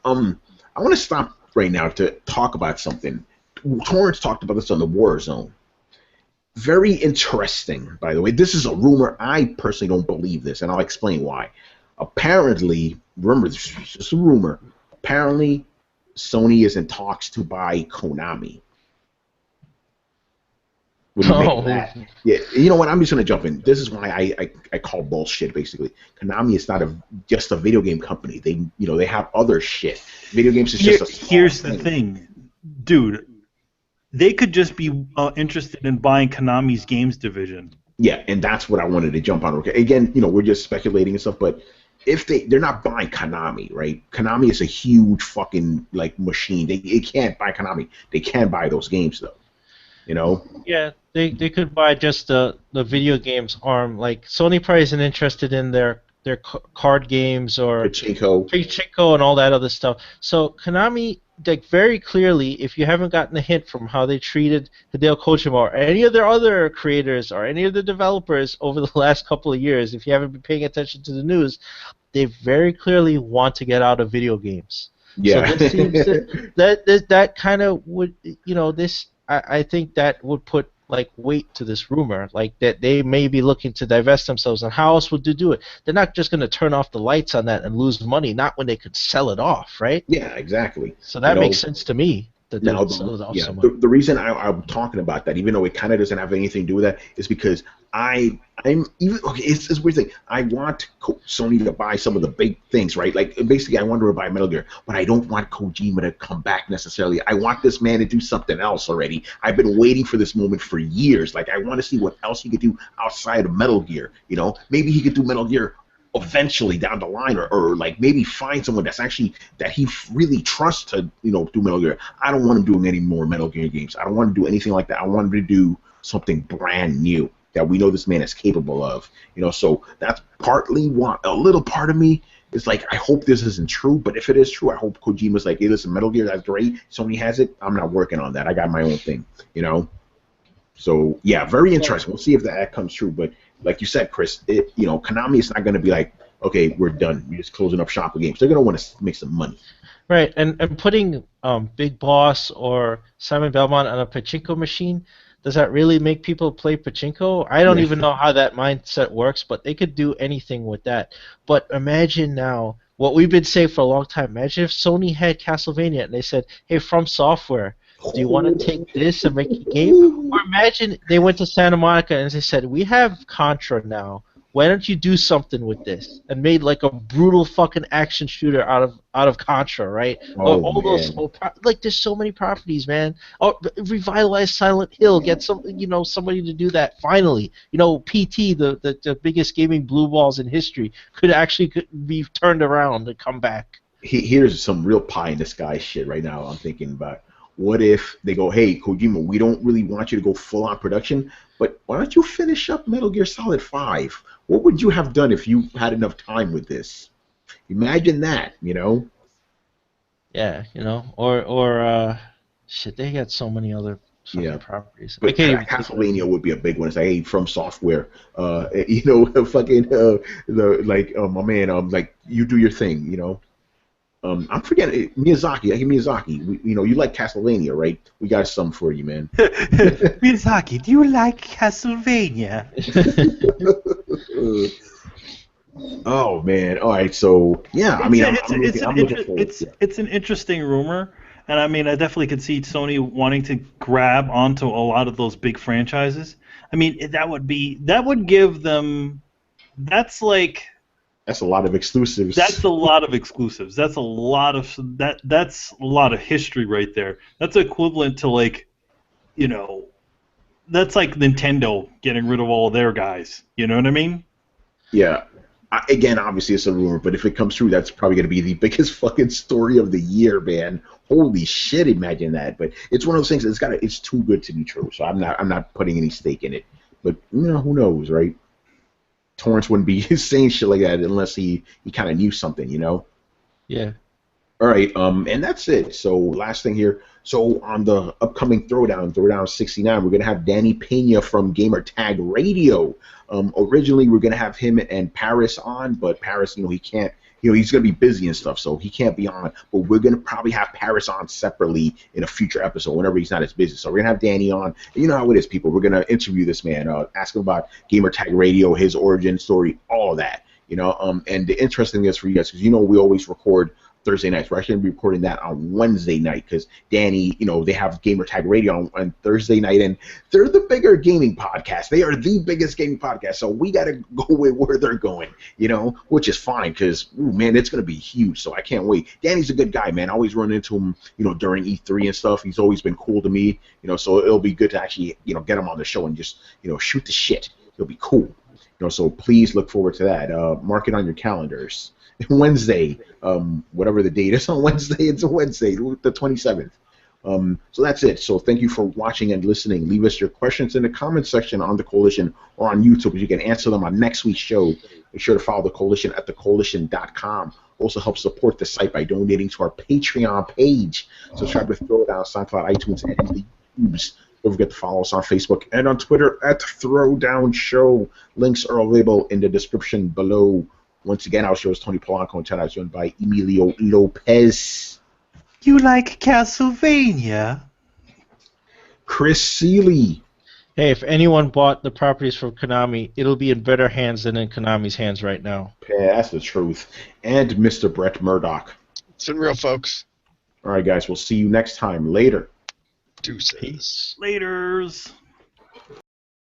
I want to stop right now to talk about something. Torrance talked about this on the Warzone. Very interesting, by the way. This is a rumor. I personally don't believe this, and I'll explain why. Apparently, remember, this is just a rumor. Apparently, Sony is in talks to buy Konami. What do you make of that? Yeah, you know what? I'm just going to jump in. This is why I call bullshit, basically. Konami is not just a video game company. They have other shit. Video games is just a small Here's thing. the thing, dude. They could just be interested in buying Konami's games division. Yeah, and that's what I wanted to jump on. Okay, again, we're just speculating and stuff, but if they're not buying Konami, right? Konami is a huge fucking machine. They can't buy Konami. They can buy those games though. Yeah, they could buy just the video games arm. Like Sony probably isn't interested in their card games or Pachinko and all that other stuff. So Konami, very clearly, if you haven't gotten a hint from how they treated Hideo Kojima or any of their other creators or any of the developers over the last couple of years, if you haven't been paying attention to the news, they very clearly want to get out of video games. Yeah. So this seems that kind of would, I think that would put weight to this rumor, that they may be looking to divest themselves. And how else would they do it? They're not just going to turn off the lights on that and lose money, not when they could sell it off, right? Yeah, exactly. So that makes sense to me. The reason I'm talking about that, even though it kind of doesn't have anything to do with that, is because it's this weird thing. I want Sony to buy some of the big things, right? Basically, I want them to buy Metal Gear, but I don't want Kojima to come back necessarily. I want this man to do something else already. I've been waiting for this moment for years. I want to see what else he could do outside of Metal Gear. Maybe he could do Metal Gear eventually down the line, or maybe find someone that he really trusts to do Metal Gear. I don't want him doing any more Metal Gear games. I don't want him to do anything like that. I want him to do something brand new that we know this man is capable of. So that's partly a little part of me is I hope this isn't true, but if it is true, I hope Kojima's hey, listen, Metal Gear, that's great. Sony has it. I'm not working on that. I got my own thing. So yeah, very interesting. We'll see if that comes true, but like you said, Chris, Konami is not going to be okay, we're done. We're just closing up shop of games. They're going to want to make some money. Right, and putting Big Boss or Simon Belmont on a pachinko machine, does that really make people play pachinko? I don't even know how that mindset works, but they could do anything with that. But imagine now, what we've been saying for a long time, imagine if Sony had Castlevania and they said, hey, From Software, do you want to take this and make a game? Or imagine they went to Santa Monica and they said, we have Contra now. why don't you do something with this? And made like a brutal fucking action shooter out of Contra, right? Or Oh all those man. like there's so many properties, man. Or revitalize Silent Hill, get somebody to do that finally. PT, the biggest gaming blue balls in history, could be turned around and come back. Here's some real pie in the sky shit right now. I'm thinking about what if they go, hey, Kojima, we don't really want you to go full on production, but why don't you finish up Metal Gear Solid 5? What would you have done if you had enough time with this? Imagine that, Yeah, or shit, they got so many other fucking Yeah. properties. I But can't even think of it. Castlevania would be a big one. It's like, hey, From Software, fucking, my man, like, you do your thing. I'm forgetting Miyazaki. I hear Miyazaki. You like Castlevania, right? We got some for you, man. Miyazaki, do you like Castlevania? Oh man! All right, so yeah, I mean, I'm looking forward. It's an interesting rumor, and I mean, I definitely could see Sony wanting to grab onto a lot of those big franchises. I mean, that would give them. That's like. That's a lot of exclusives. That's a lot of exclusives. That's a lot of That's a lot of history right there. That's equivalent to like, that's like Nintendo getting rid of all their guys. You know what I mean? Yeah. Again, obviously it's a rumor, but if it comes true, that's probably going to be the biggest fucking story of the year, man. Holy shit! Imagine that. But it's one of those things. It's too good to be true. So I'm not putting any stake in it. But who knows, right? Torrance wouldn't be saying shit like that unless he kind of knew something, Yeah. All right, and that's it. So last thing here. So on the upcoming Throwdown 69, we're gonna have Danny Pena from Gamer Tag Radio. Originally we're gonna have him and Paris on, but Paris, he can't. He's gonna be busy and stuff, so he can't be on. But we're gonna probably have Paris on separately in a future episode whenever he's not as busy. So we're gonna have Danny on. And you know how it is, people. We're gonna interview this man, ask him about Gamer Tag Radio, his origin story, all of that. And the interesting thing is for you guys, because we always record Thursday nights. We're actually going to be recording that on Wednesday night because Danny, they have Gamer Tag Radio on Thursday night, and they're the bigger gaming podcast. They are the biggest gaming podcast, so we got to go with where they're going, which is fine because, man, it's going to be huge, so I can't wait. Danny's a good guy, man. I always run into him, during E3 and stuff. He's always been cool to me, so it'll be good to actually, get him on the show and just, shoot the shit. It'll be cool. So please look forward to that. Mark it on your calendars. Wednesday, whatever the date is on Wednesday, it's a Wednesday, the 27th. So that's it. So thank you for watching and listening. Leave us your questions in the comment section on the Coalition or on YouTube. You can answer them on next week's show. Make sure to follow the Coalition at thecoalition.com. Also help support the site by donating to our Patreon page. Subscribe to Throwdown, SoundCloud, iTunes, and the YouTubes. Don't forget to follow us on Facebook and on Twitter at Throwdown Show. Links are available in the description below. Once again, our show is Tony Polanco, and tonight joined by Emilio Lopez. You like Castlevania? Chris Seeley. Hey, if anyone bought the properties from Konami, it'll be in better hands than in Konami's hands right now. Yeah, that's the truth. And Mr. Brett Murdoch. It's been real, folks. All right, guys, we'll see you next time. Later. Deuces. Laters.